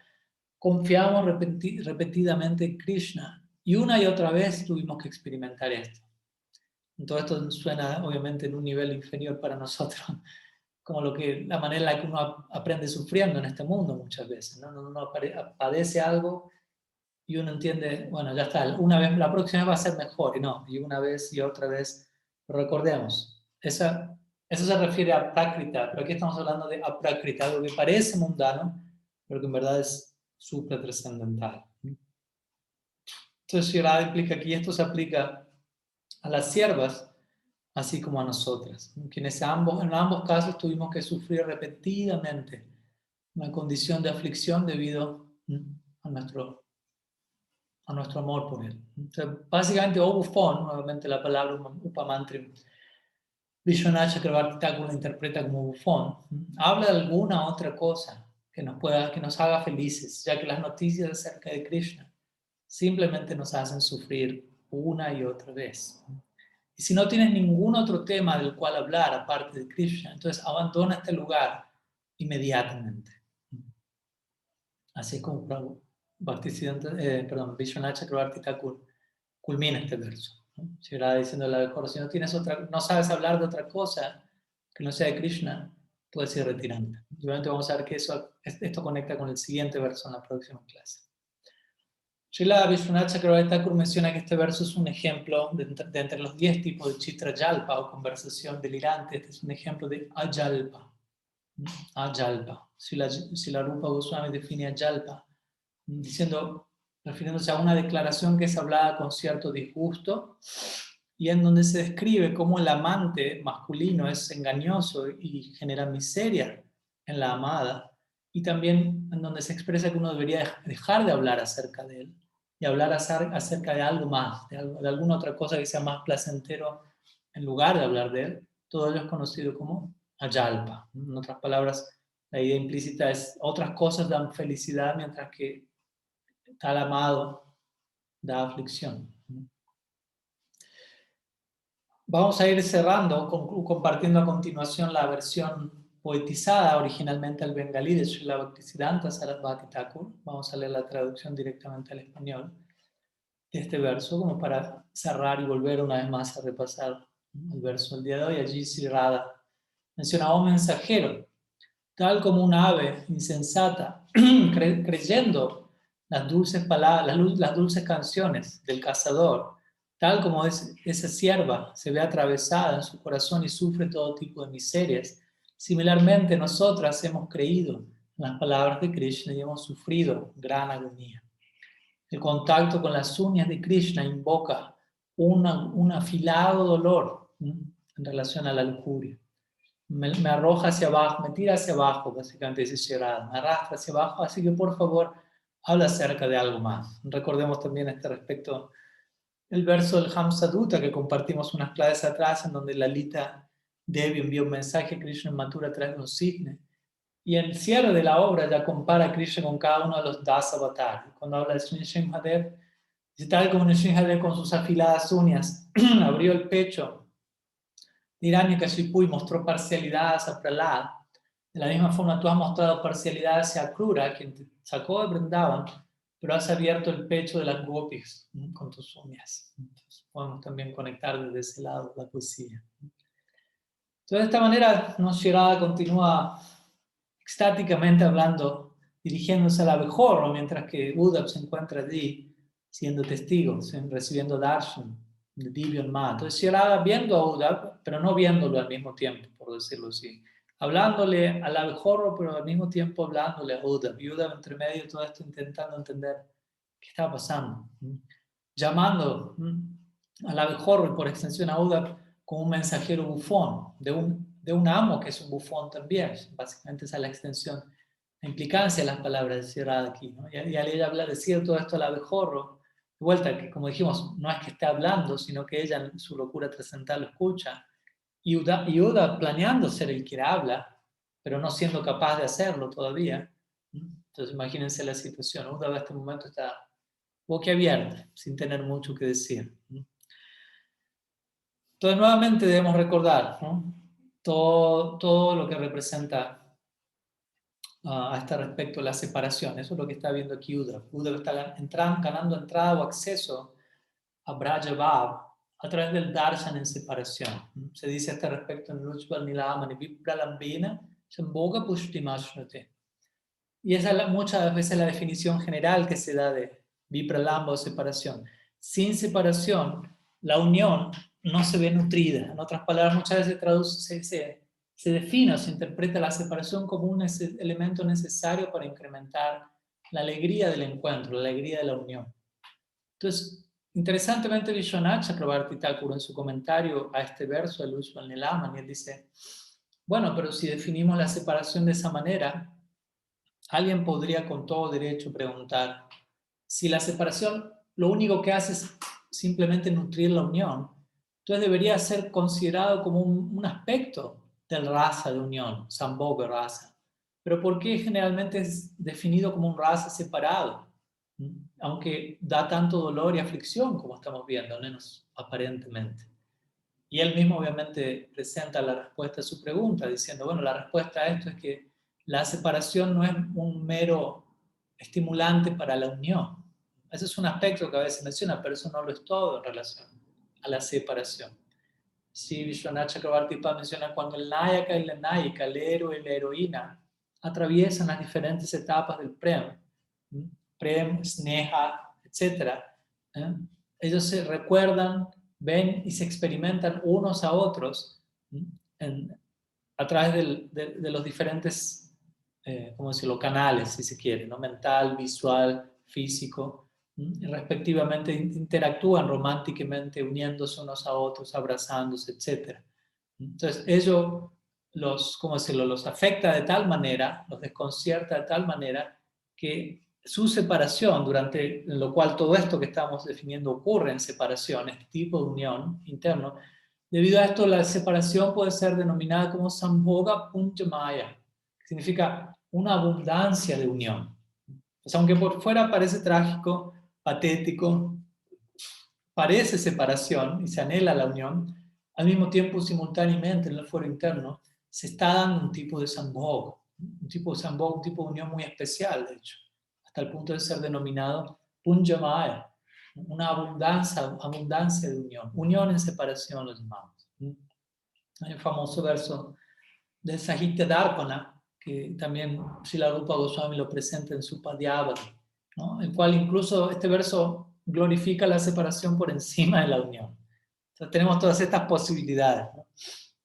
confiamos repetidamente en Krishna y una y otra vez tuvimos que experimentar esto. Todo esto suena obviamente en un nivel inferior para nosotros, como la manera en la que uno aprende sufriendo en este mundo muchas veces, ¿no? Uno padece algo y uno entiende, bueno, ya está, una vez, la próxima vez va a ser mejor, y no, y una vez y otra vez. Pero recordemos, eso se refiere a prakrita, pero aquí estamos hablando de aprakrita, algo que parece mundano, pero que en verdad es súper trascendental. Entonces, Shirada implica que esto se aplica a las siervas, así como a nosotras, quienes en ambos casos tuvimos que sufrir repetidamente una condición de aflicción debido a nuestro amor por él. Entonces, básicamente, o bufón, nuevamente la palabra upamantri, Vishwanath Chakravarti Thakur la interpreta como bufón, habla de alguna otra cosa que nos haga felices, ya que las noticias acerca de Krishna simplemente nos hacen sufrir una y otra vez. Y si no tienes ningún otro tema del cual hablar aparte de Krishna, entonces abandona este lugar inmediatamente. Así es como Vishwanath Chakravarti Thakur culmina este verso. Si va diciendo la mejor, si no sabes hablar de otra cosa que no sea de Krishna, puedes ir retirando. Y obviamente vamos a ver que esto conecta con el siguiente verso en la próxima clase. Srila Vishwanath Chakravarti Thakur menciona que este verso es un ejemplo de entre los 10 tipos de chitra yalpa o conversación delirante. Este es un ejemplo de ajalpa. Ajalpa. Srila Rupa Goswami define ajalpa refiriéndose a una declaración que es hablada con cierto disgusto y en donde se describe cómo el amante masculino es engañoso y genera miseria en la amada, y también en donde se expresa que uno debería dejar de hablar acerca de él y hablar acerca de algo más, de alguna otra cosa que sea más placentero en lugar de hablar de él. Todo ello es conocido como ajalpa. En otras palabras, la idea implícita es otras cosas dan felicidad mientras que tal amado da aflicción. Vamos a ir cerrando, compartiendo a continuación la versión poetizada originalmente al bengalí de Srila Bhaktisiddhanta Sarasvati Thakur. Vamos a leer la traducción directamente al español de este verso, como para cerrar y volver una vez más a repasar el verso del día de hoy. Allí Sri Radha menciona a un mensajero, tal como un ave insensata, creyendo las dulces palabras, las dulces canciones del cazador, tal como esa sierva se ve atravesada en su corazón y sufre todo tipo de miserias. Similarmente, nosotras hemos creído en las palabras de Krishna y hemos sufrido gran agonía. El contacto con las uñas de Krishna invoca un afilado dolor en relación a la lujuria. Me arroja hacia abajo, me tira hacia abajo, básicamente dice Shirada, me arrastra hacia abajo, así que por favor, habla acerca de algo más. Recordemos también a este respecto el verso del Hamsadutta que compartimos unas clases atrás, en donde Lalita Devi envió un mensaje a Krishna en Mathura a través de un cisne. Y en el cierre de la obra ya compara a Krishna con cada uno de los Das Avatar. Cuando habla de Nrsimhadev, dice tal como Nrsimhadev con sus afiladas uñas abrió el pecho de Hiranyakashipu y mostró parcialidad hacia Prahlad. De la misma forma, tú has mostrado parcialidad hacia Krura, quien te sacó de Vrindavan, pero has abierto el pecho de las gopis con tus uñas. Entonces, podemos también conectar desde ese lado la poesía. Entonces, de esta manera, Shirada continúa extáticamente hablando, dirigiéndose al abejorro, mientras que Uddhav se encuentra allí siendo testigo, recibiendo darshan de Divya Ma. Entonces Shirada viendo a Uddhav, pero no viéndolo al mismo tiempo, por decirlo así. Hablándole al abejorro, pero al mismo tiempo hablándole a Uddhav. Y Uddhav entre medio de todo esto intentando entender qué estaba pasando. Llamando al abejorro y por extensión a Uddhav como un mensajero bufón, de un amo que es un bufón también. Básicamente esa es la extensión, la implicancia de las palabras de Shirada aquí, ¿no? Y al ella decir todo esto al abejorro, vuelta, que como dijimos, no es que esté hablando, sino que ella en su locura trascendental lo escucha. Y Uda planeando ser el que habla, pero no siendo capaz de hacerlo todavía. Entonces imagínense la situación. Uda en este momento está boquiabierta, sin tener mucho que decir. Entonces nuevamente debemos recordar, ¿no?, todo lo que representa a este respecto la separación. Eso es lo que está viendo aquí Uda. Uda está ganando entrada o acceso a Braja Bhav a través del darshan en separación. Se dice a este respecto en Lujbal Nilamani Vipralambina Sambhoga Pushtimashnute. Y esa es muchas veces la definición general que se da de Vipralamba o separación. Sin separación, la unión no se ve nutrida. En otras palabras, muchas veces se define o se interpreta la separación como un elemento necesario para incrementar la alegría del encuentro, la alegría de la unión. Entonces, interesantemente, Vishwanath Chakravarti Thakur en su comentario a este verso de Ujjwal Nilamani, él dice, bueno, pero si definimos la separación de esa manera, alguien podría con todo derecho preguntar, si la separación lo único que hace es simplemente nutrir la unión, entonces debería ser considerado como un aspecto del rasa de unión, sambhoga rasa. Pero ¿por qué generalmente es definido como un rasa separado? Aunque da tanto dolor y aflicción, como estamos viendo, al menos aparentemente. Y él mismo obviamente presenta la respuesta a su pregunta, diciendo, bueno, la respuesta a esto es que la separación no es un mero estimulante para la unión. Ese es un aspecto que a veces menciona, pero eso no lo es todo en relación a la separación. Sí, Vishwanath Chakravarti menciona cuando el Nayaka y la Nayika, el héroe y la heroína, atraviesan las diferentes etapas del Prem, Prem, Sneha, etc. Ellos se recuerdan, ven y se experimentan unos a otros a través de los diferentes, ¿cómo decirlo?, canales, si se quiere, ¿no?, mental, visual, físico, y respectivamente interactúan románticamente, uniéndose unos a otros, abrazándose, etc. Entonces, ello ¿cómo decirlo?, los afecta de tal manera, los desconcierta de tal manera que su separación, durante lo cual todo esto que estamos definiendo ocurre en separación, este tipo de unión interno, debido a esto la separación puede ser denominada como Sambhoga Punjamaya, que significa una abundancia de unión. Pues aunque por fuera parece trágico, patético, parece separación y se anhela la unión, al mismo tiempo, simultáneamente, en el fuero interno, se está dando un tipo de sambhoga, un tipo de unión muy especial, de hecho, hasta el punto de ser denominado punjamaya, una abundancia de unión en separación lo llamamos. Hay un famoso verso del Sahitya Darpana, que también Srila Rupa Goswami lo presenta en su Padyavati, ¿no?, el cual incluso este verso glorifica la separación por encima de la unión. Entonces tenemos todas estas posibilidades,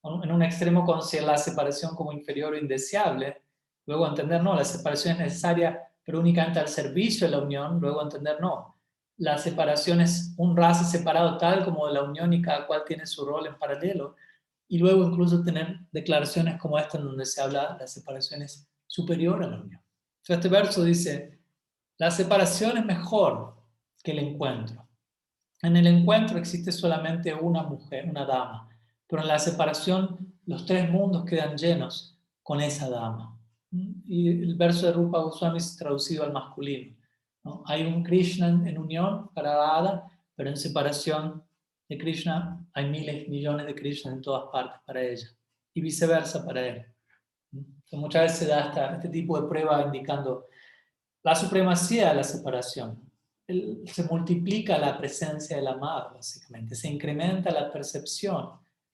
¿no? En un extremo considerar la separación como inferior o indeseable, luego entender, no, la separación es necesaria pero únicamente al servicio de la unión, luego entender, no, la separación es un rasa separado tal como la unión y cada cual tiene su rol en paralelo, y luego incluso tener declaraciones como esta en donde se habla de la separación es superior a la unión. Entonces este verso dice, la separación es mejor que el encuentro. En el encuentro existe solamente una mujer, una dama, pero en la separación los tres mundos quedan llenos con esa dama. Y el verso de Rupa Goswami es traducido al masculino, ¿no? Hay un Krishna en unión para Radha, pero en separación de Krishna hay miles, millones de Krishnas en todas partes para ella, y viceversa para él. Entonces, muchas veces se da este tipo de prueba indicando la supremacía de la separación. Se multiplica la presencia del amado, básicamente. Se incrementa la percepción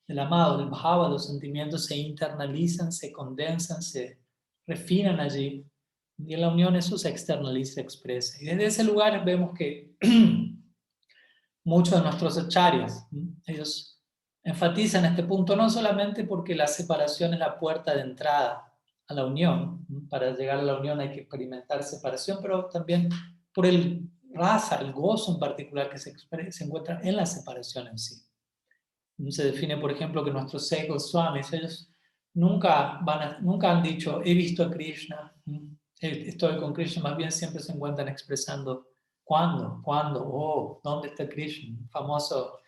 del amado, del bhava, los sentimientos se internalizan, se condensan, se refinan allí. Y en la unión eso se externaliza, se expresa. Y desde ese lugar vemos que muchos de nuestros acharyas, ellos enfatizan este punto no solamente porque la separación es la puerta de entrada a la unión, para llegar a la unión hay que experimentar separación, pero también por el rasa, el gozo en particular que se encuentra en la separación en sí. Se define, por ejemplo, que nuestros seis Goswamis, ellos nunca han dicho, he visto a Krishna, estoy con Krishna, más bien siempre se encuentran expresando ¿Cuándo? ¿Cuándo? Oh, ¿dónde está Krishna? Famoso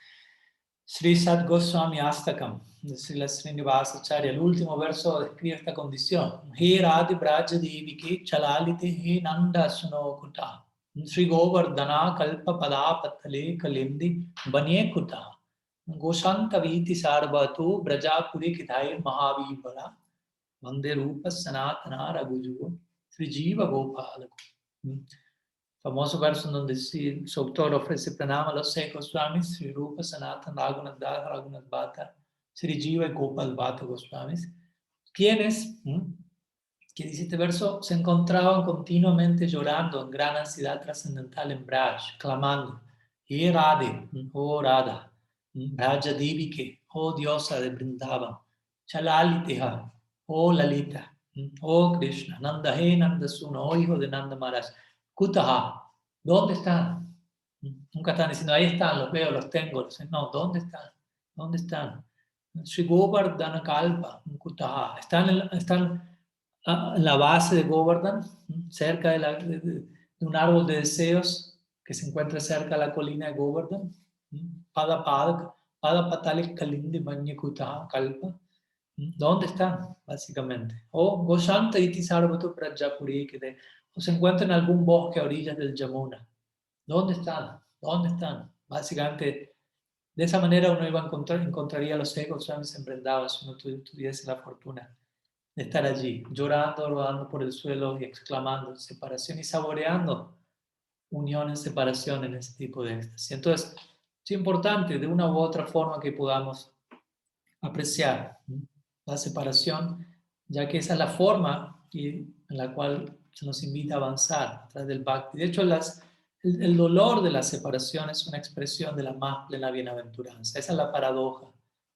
Sri Sat Goswami Astakam, de Srila Srinivasacharya. El último verso describe esta condición. He Radhi Braja Deviki Chalalite He Nanda Sunokuta. Sri Govardhana Kalpa Pada Patale Kalindi Banye Kuta. Goshanta Viti Sarvatu Brajapuri Kithai Mahavibara. Vande Rupa Sanatana Raghuju Sri Jiva Gopala. Famoso verso en donde su autor ofrece pranama a los 6 Goswamis, Sri Rupa, Sanatana, Raghunath Das, Raghunath Bhatta, Sri Jiva y Gopal Bhatta Goswamis, quienes, que dice este verso, se encontraban continuamente llorando en gran ansiedad trascendental en Braj, clamando, He Radhe, oh Radha, Braja Devike, oh diosa de Vrindavan, Chalaliteha, oh Lalita, oh Krishna, Nanda He Nanda Suna, oh hijo de Nanda Maharaj, Kutaha, ¿dónde están? Nunca están diciendo, ahí están, los veo, los tengo. No, ¿dónde están? ¿Dónde están? Sri Govardhana Kalpa, Kutaha. Están en la base de Govardhan, cerca de un árbol de deseos que se encuentra cerca de la colina de Govardhan. Pada Patale Kalindi Manya Kutaha Kalpa. ¿Dónde están? Básicamente. O Goshanta Iti Sarvatu Prajapuri, o se encuentran en algún bosque a orillas del Yamuna. ¿Dónde están? ¿Dónde están? Básicamente, de esa manera uno encontraría a los 6 Goswamis en Vrindavan si uno tuviese la fortuna de estar allí, llorando, rodando por el suelo y exclamando separación y saboreando unión en separación en ese tipo de éxtasis. Entonces, es importante de una u otra forma que podamos apreciar la separación, ya que esa es la forma en la cual se nos invita a avanzar a través del Bhakti. De hecho, el dolor de la separación es una expresión de la más plena bienaventuranza. Esa es la paradoja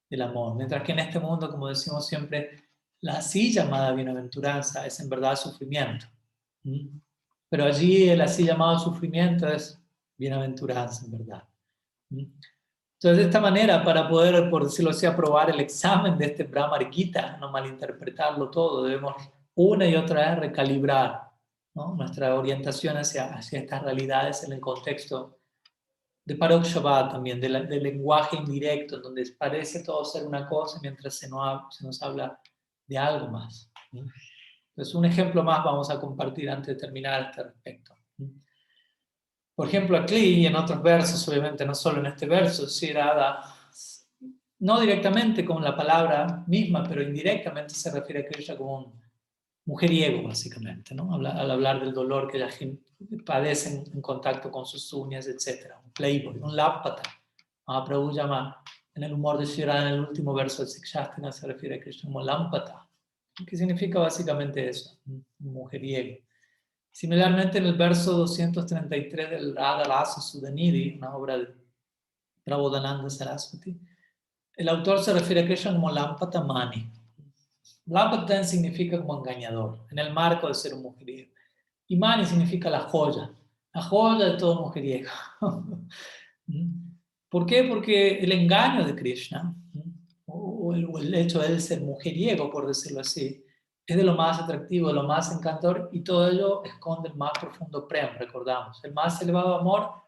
del amor. Mientras que en este mundo, como decimos siempre, la así llamada bienaventuranza es en verdad sufrimiento. Pero allí el así llamado sufrimiento es bienaventuranza en verdad. Entonces, de esta manera, para poder, por decirlo así, aprobar el examen de este Brahmar Gita, no malinterpretarlo todo, debemos una y otra vez recalibrar, ¿no?, nuestra orientación hacia estas realidades en el contexto de Parokshavad también, del lenguaje indirecto, en donde parece todo ser una cosa mientras se nos habla de algo más. Entonces, un ejemplo más vamos a compartir antes de terminar este respecto. Por ejemplo, aquí y en otros versos, obviamente no solo en este verso, Sri Radha, no directamente con la palabra misma, pero indirectamente se refiere a Krishna como un mujeriego, básicamente, ¿no? Al hablar del dolor que la gente padece en contacto con sus uñas, etc. Un playboy, un lámpata. Mahaprabhu llama en el humor de Sri Radha, en el último verso del Sikshastakam, se refiere a Krishna como lámpata, que significa básicamente eso, un mujeriego. Similarmente, en el verso 233 del Radha Rasa Sudhanidhi, una obra de Prabodhananda Saraswati, el autor se refiere a Krishna como Lampata Mani. Lampata significa como engañador, en el marco de ser un mujeriego. Y Mani significa la joya de todo mujeriego. ¿Por qué? Porque el engaño de Krishna, o el hecho de él ser mujeriego, por decirlo así, es de lo más atractivo, de lo más encantador, y todo ello esconde el más profundo prem, recordamos. El más elevado amor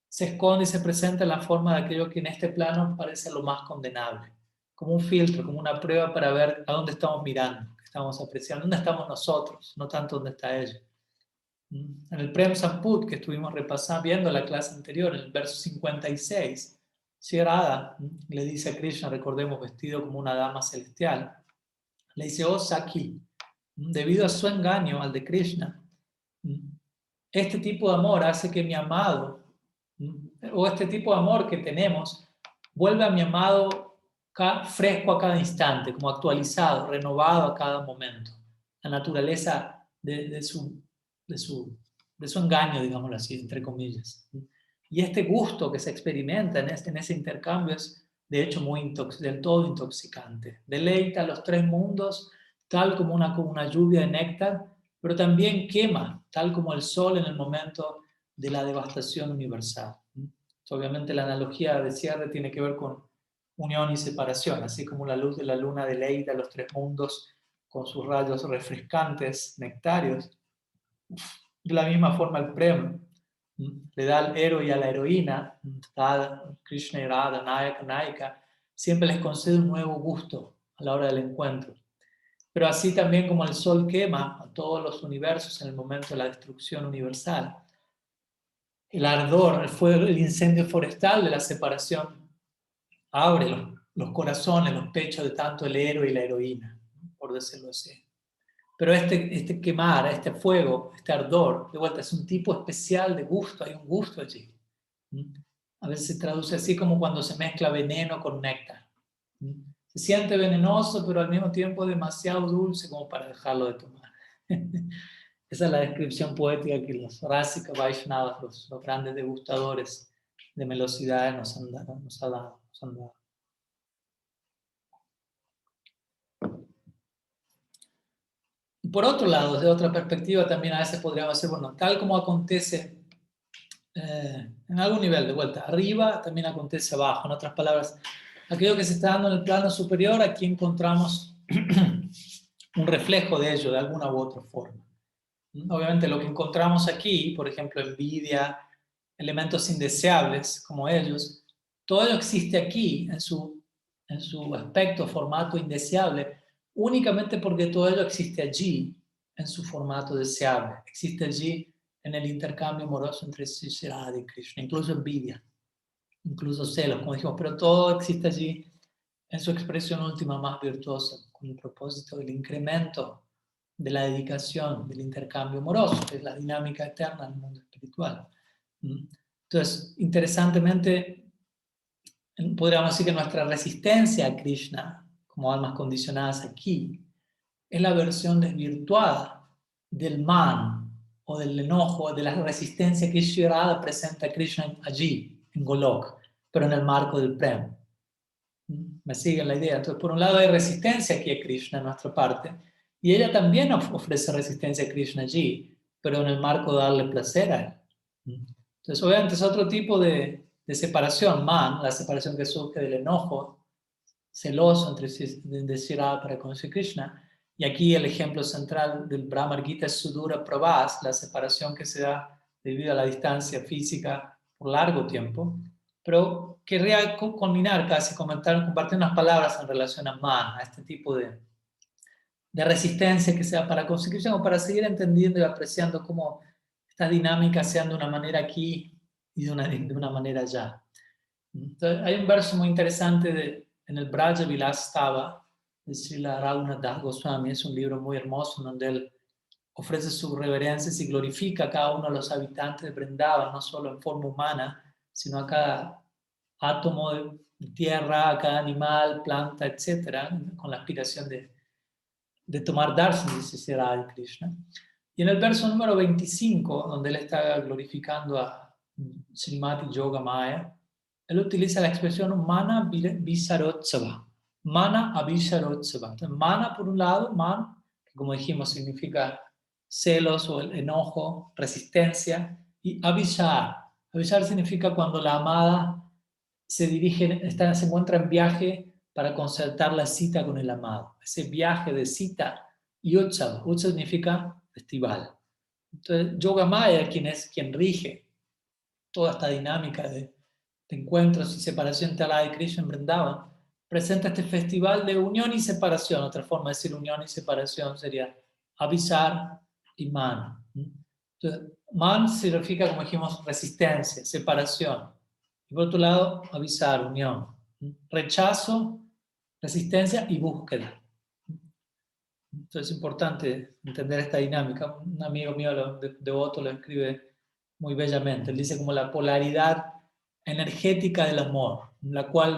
se esconde y se presenta en la forma de aquello que en este plano parece lo más condenable, como un filtro, como una prueba para ver a dónde estamos mirando, qué estamos apreciando, dónde estamos nosotros, no tanto dónde está ella. En el Prem Samput que estuvimos repasando, viendo la clase anterior, en el verso 56, Sri Radha le dice a Krishna, recordemos, vestido como una dama celestial, le dice, oh Saki, debido a su engaño al de Krishna, este tipo de amor hace que mi amado, o este tipo de amor que tenemos, vuelve a mi amado fresco a cada instante, como actualizado, renovado a cada momento. La naturaleza de su engaño, digámoslo así, entre comillas. Y este gusto que se experimenta en ese intercambio es, de hecho, del todo intoxicante. Deleita los 3 mundos, tal como una lluvia de néctar, pero también quema, tal como el sol en el momento de la devastación universal. Obviamente la analogía de cierre tiene que ver con unión y separación, así como la luz de la luna deleita los 3 mundos con sus rayos refrescantes, nectarios. De la misma forma el prem le da al héroe y a la heroína, Radha, Krishna y Radha, Nayaka, Nayika, siempre les concede un nuevo gusto a la hora del encuentro. Pero así también como el sol quema a todos los universos en el momento de la destrucción universal, el ardor, el fuego, el incendio forestal de la separación abre los corazones, los pechos de tanto el héroe y la heroína, por decirlo así. Pero este quemar, este fuego, este ardor, de vuelta, es un tipo especial de gusto, hay un gusto allí. A veces se traduce así como cuando se mezcla veneno con néctar. Se siente venenoso, pero al mismo tiempo demasiado dulce como para dejarlo de tomar. Esa es la descripción poética que los Rasika Vaishnavas, los grandes degustadores de melosidades nos han dado. Y por otro lado, desde otra perspectiva, también a veces podríamos decir, bueno, tal como acontece en algún nivel de vuelta, arriba también acontece abajo. En otras palabras, aquello que se está dando en el plano superior, aquí encontramos un reflejo de ello de alguna u otra forma. Obviamente lo que encontramos aquí, por ejemplo, envidia, elementos indeseables como ellos, todo ello existe aquí en su aspecto, formato indeseable, únicamente porque todo ello existe allí en su formato deseable. Existe allí en el intercambio amoroso entre Sri Radha y Krishna, incluso envidia, incluso celos, como dijimos, pero todo existe allí en su expresión última más virtuosa, con el propósito del incremento de la dedicación, del intercambio amoroso, que es la dinámica eterna del mundo espiritual. Entonces, interesantemente, podríamos decir que nuestra resistencia a Krishna, como almas condicionadas aquí, es la versión desvirtuada del man, o del enojo, de la resistencia que Shri Radha presenta a Krishna allí, en Golok, pero en el marco del Prem. ¿Me siguen la idea? Entonces, por un lado hay resistencia aquí a Krishna en nuestra parte, y ella también ofrece resistencia a Krishna allí, pero en el marco de darle placer a él. Entonces, obviamente es otro tipo de separación, man, la separación que surge del enojo celoso entre de Sri Radha para con Sri Krishna. Y aquí el ejemplo central del Brahmar Gita es Sudura Prabhas, la separación que se da debido a la distancia física por largo tiempo. Pero querría culminar casi, compartir unas palabras en relación a man, a este tipo de resistencia que sea para conseguir, o para seguir entendiendo y apreciando cómo estas dinámicas sean de una manera aquí y de una manera allá. Entonces, hay un verso muy interesante en el Braja Vilastava de Srila Raghunath Das Goswami. Es un libro muy hermoso donde él ofrece sus reverencias y glorifica a cada uno de los habitantes de Vrindavan, no solo en forma humana, sino a cada átomo de tierra, a cada animal, planta, etcétera, con la aspiración de tomar darshan, dice Radha Krishna. Y en el verso número 25, donde él está glorificando a Srimati Yoga Maya, él utiliza la expresión Mana Visarotsava. Mana Avisharotsava. Entonces, mana por un lado, man, que como dijimos significa celos o el enojo, resistencia, y avishar. Avishar significa cuando la amada se encuentra en viaje para concertar la cita con el amado. Ese viaje de cita y Utsava. Utsava significa festival. Entonces, Yoga Maya, quien rige toda esta dinámica de encuentros y separación entre Allah y Krishna en Vrindavan, presenta este festival de unión y separación. Otra forma de decir unión y separación sería avisar y man. Entonces, man significa, como dijimos, resistencia, separación. Y por otro lado, avisar, unión. Rechazo, resistencia y búsqueda. Entonces es importante entender esta dinámica. Un amigo mío, devoto, lo escribe muy bellamente. Él dice como la polaridad energética del amor, la cual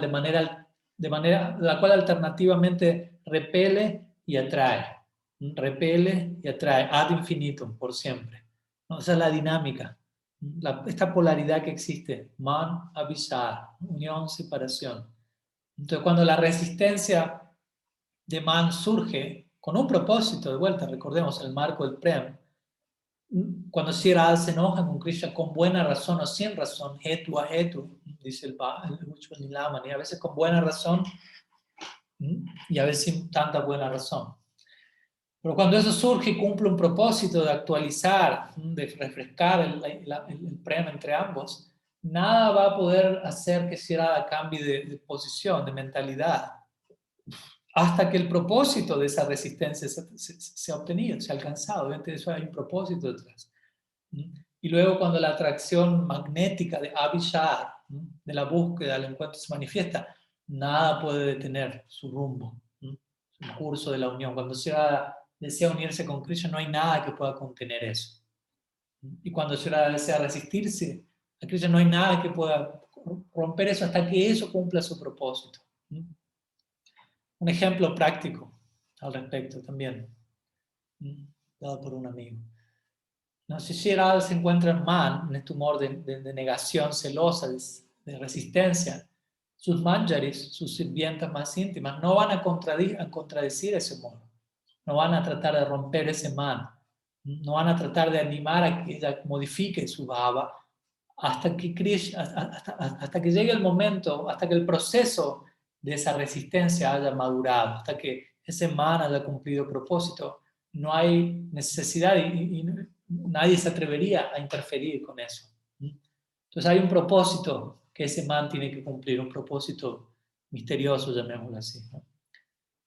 la cual alternativamente repele y atrae. Repele y atrae, ad infinitum, por siempre. ¿No? Esa es la dinámica. Esta polaridad que existe, man, avisar, unión, separación. Entonces cuando la resistencia de man surge con un propósito, de vuelta, recordemos el marco del Prem, cuando Sri Radha se enoja con Krishna con buena razón o sin razón, hetu a hetu, dice el Ujjwal Nilamani, a veces con buena razón y a veces sin tanta buena razón. Pero cuando eso surge y cumple un propósito de actualizar, de refrescar el prema entre ambos, nada va a poder hacer que Shirada cambie de posición, de mentalidad, hasta que el propósito de esa resistencia se ha obtenido, se ha alcanzado. Obviamente de eso hay un propósito detrás. Y luego cuando la atracción magnética de Avishar, de la búsqueda, del encuentro se manifiesta, nada puede detener su rumbo, su curso de la unión. Cuando Shirada desea unirse con Krishna, no hay nada que pueda contener eso. Y cuando Shirada desea resistirse a Krishna, no hay nada que pueda romper eso hasta que eso cumpla su propósito. Un ejemplo práctico al respecto también, dado por un amigo. No, si Shirada se encuentra en man, en este humor de negación celosa, de resistencia, sus manjaris, sus sirvientas más íntimas, no van a contradecir ese humor. No van a tratar de romper ese man. No van a tratar de animar a que ella modifique su bhava hasta que hasta que llegue el momento, hasta que el proceso de esa resistencia haya madurado, hasta que ese man haya cumplido propósito. No hay necesidad y nadie se atrevería a interferir con eso. Entonces hay un propósito que ese man tiene que cumplir, un propósito misterioso, llamémoslo así, ¿no?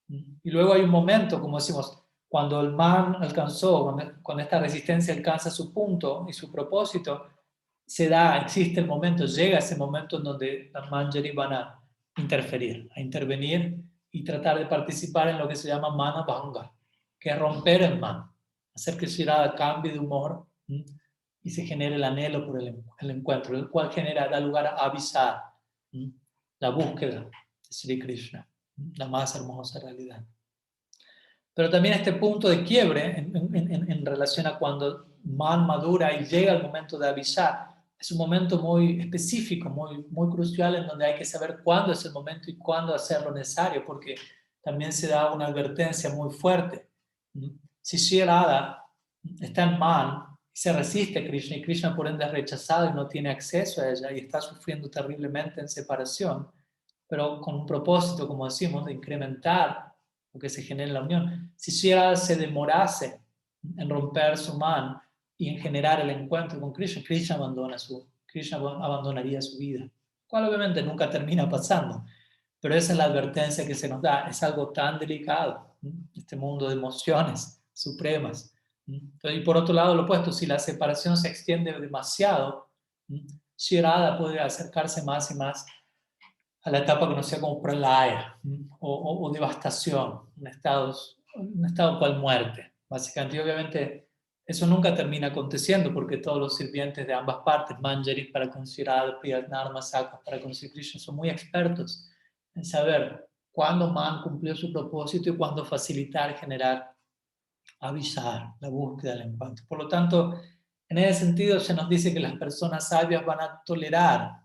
Y luego hay un momento, como decimos, cuando el man alcanzó, cuando esta resistencia alcanza su punto y su propósito, existe el momento, llega ese momento en donde las manjari van a intervenir y tratar de participar en lo que se llama mana bhanga, que es romper el man, hacer que Shirada cambie de humor y se genere el anhelo por el encuentro, el cual da lugar a avisar la búsqueda de Sri Krishna, la más hermosa realidad. Pero también este punto de quiebre en relación a cuando man madura y llega el momento de avisar, es un momento muy específico, muy crucial, en donde hay que saber cuándo es el momento y cuándo hacer lo necesario, porque también se da una advertencia muy fuerte. Si Shirada está en man y se resiste a Krishna, y Krishna por ende es rechazado y no tiene acceso a ella y está sufriendo terriblemente en separación, pero con un propósito, como decimos, de incrementar lo que se genera en la unión. Si Shirada se demorase en romper su man y en generar el encuentro con Krishna, Krishna abandonaría su vida, cual obviamente nunca termina pasando. Pero esa es la advertencia que se nos da, es algo tan delicado, este mundo de emociones supremas. Y por otro lado, lo opuesto, si la separación se extiende demasiado, Shirada puede acercarse más y más a la etapa conocida como pralaya o devastación, un estado cual muerte. Básicamente, y obviamente, eso nunca termina aconteciendo porque todos los sirvientes de ambas partes, manjaris para considerar, Priyatnarma Sakas para conseguir Krishna, son muy expertos en saber cuándo man cumplió su propósito y cuándo facilitar, generar, avisar la búsqueda del encuentro. Por lo tanto, en ese sentido se nos dice que las personas sabias van a tolerar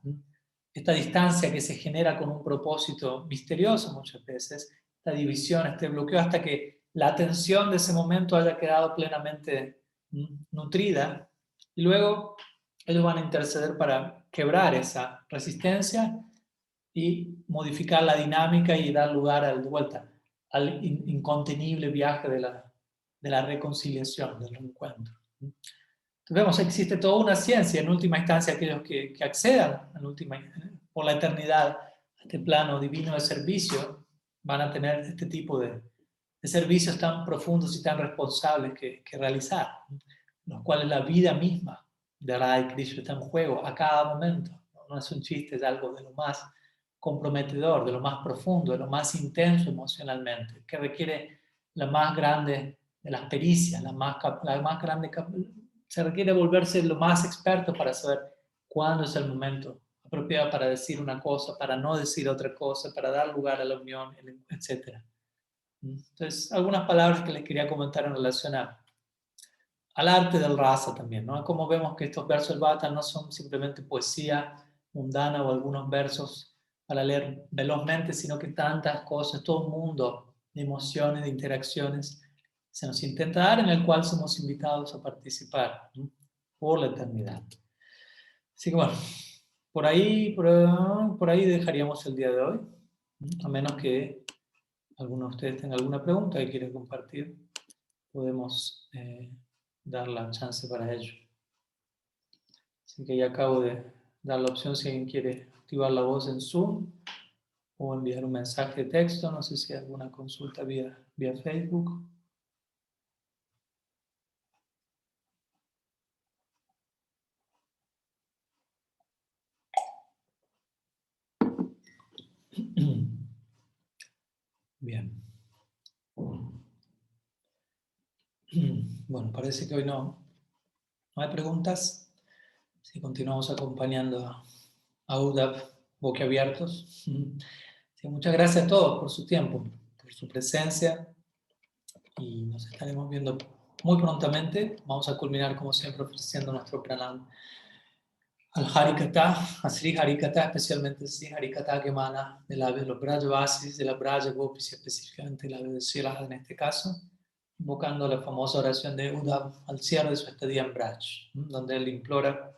esta distancia que se genera con un propósito misterioso muchas veces, esta división, este bloqueo, hasta que la atención de ese momento haya quedado plenamente nutrida. Y luego ellos van a interceder para quebrar esa resistencia y modificar la dinámica y dar lugar de vuelta al incontenible viaje de la reconciliación, del encuentro. Entonces vemos que existe toda una ciencia, en última instancia aquellos que accedan por la eternidad a este plano divino de servicio, van a tener este tipo de servicios tan profundos y tan responsables que realizar, los cuales la vida misma de Radha y Krishna está en juego a cada momento. No es un chiste, es algo de lo más comprometedor, de lo más profundo, de lo más intenso emocionalmente, que requiere la más grande de las pericias, la más grande, se requiere volverse lo más experto para saber cuándo es el momento apropiado para decir una cosa, para no decir otra cosa, para dar lugar a la unión, etc. Entonces, algunas palabras que les quería comentar en relación al arte del rasa también, ¿no? Como vemos que estos versos del Bhagavatam no son simplemente poesía mundana o algunos versos para leer velozmente, sino que tantas cosas, todo un mundo de emociones, de interacciones, se nos intenta dar, en el cual somos invitados a participar, ¿no? Por la eternidad. Así que bueno, por ahí dejaríamos el día de hoy, ¿no? A menos que alguno de ustedes tenga alguna pregunta que quiera compartir. podemos dar la chance para ello. Así que ya acabo de dar la opción si alguien quiere activar la voz en Zoom o enviar un mensaje de texto. No sé si hay alguna consulta vía Facebook. Bien. Bueno, parece que hoy no hay preguntas. Si continuamos acompañando a UDAP boquiabiertos. Sí, muchas gracias a todos por su tiempo, por su presencia y nos estaremos viendo muy prontamente. Vamos a culminar como siempre ofreciendo nuestro pranam al Harikata, a Sri Harikata, especialmente Sri Harikata que emana de labios de los Brajavasis, de la Braja Gopis y específicamente el labio de Sri Radha en este caso, invocando la famosa oración de Uddhav al cierre de su estadía en Braj, donde él implora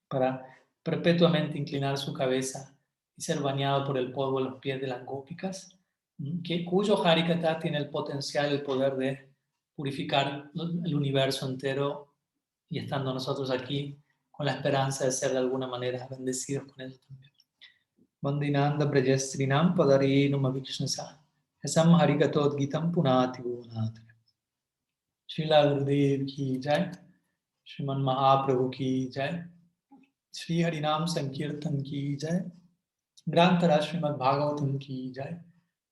para perpetuamente inclinar su cabeza y ser bañado por el polvo a los pies de las gópicas, cuyo Harikata tiene el potencial, el poder de purificar el universo entero y estando nosotros aquí con la esperanza de ser de alguna manera bendecidos con él también. Vandinanda Brajastrinam Padarinum Avikshnasa Esam Harikatot Gitam Punati Bhuvanathra. Srila Gurudev ki jai, Sriman Mahaprabhu ki jai, Sri Harinam Sankirtan ki jai, Grantara Srimad Bhagavatam ki jai,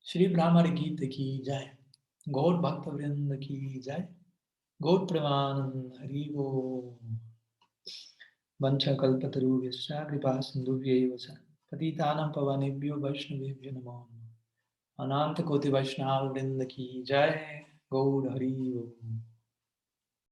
Shri Brahmar Gita ki jai, Gaur Bhakta Vrinda ki jai, Gaur Premanand Haribo. Vanchakalpatarubhyascha kripa sindhubhyaiva cha patitanam pavanebhyo vaishnavebhyo namo namaha. Ananta Koti Vaishnava Vrinda ki jai, Gaur Hari Om.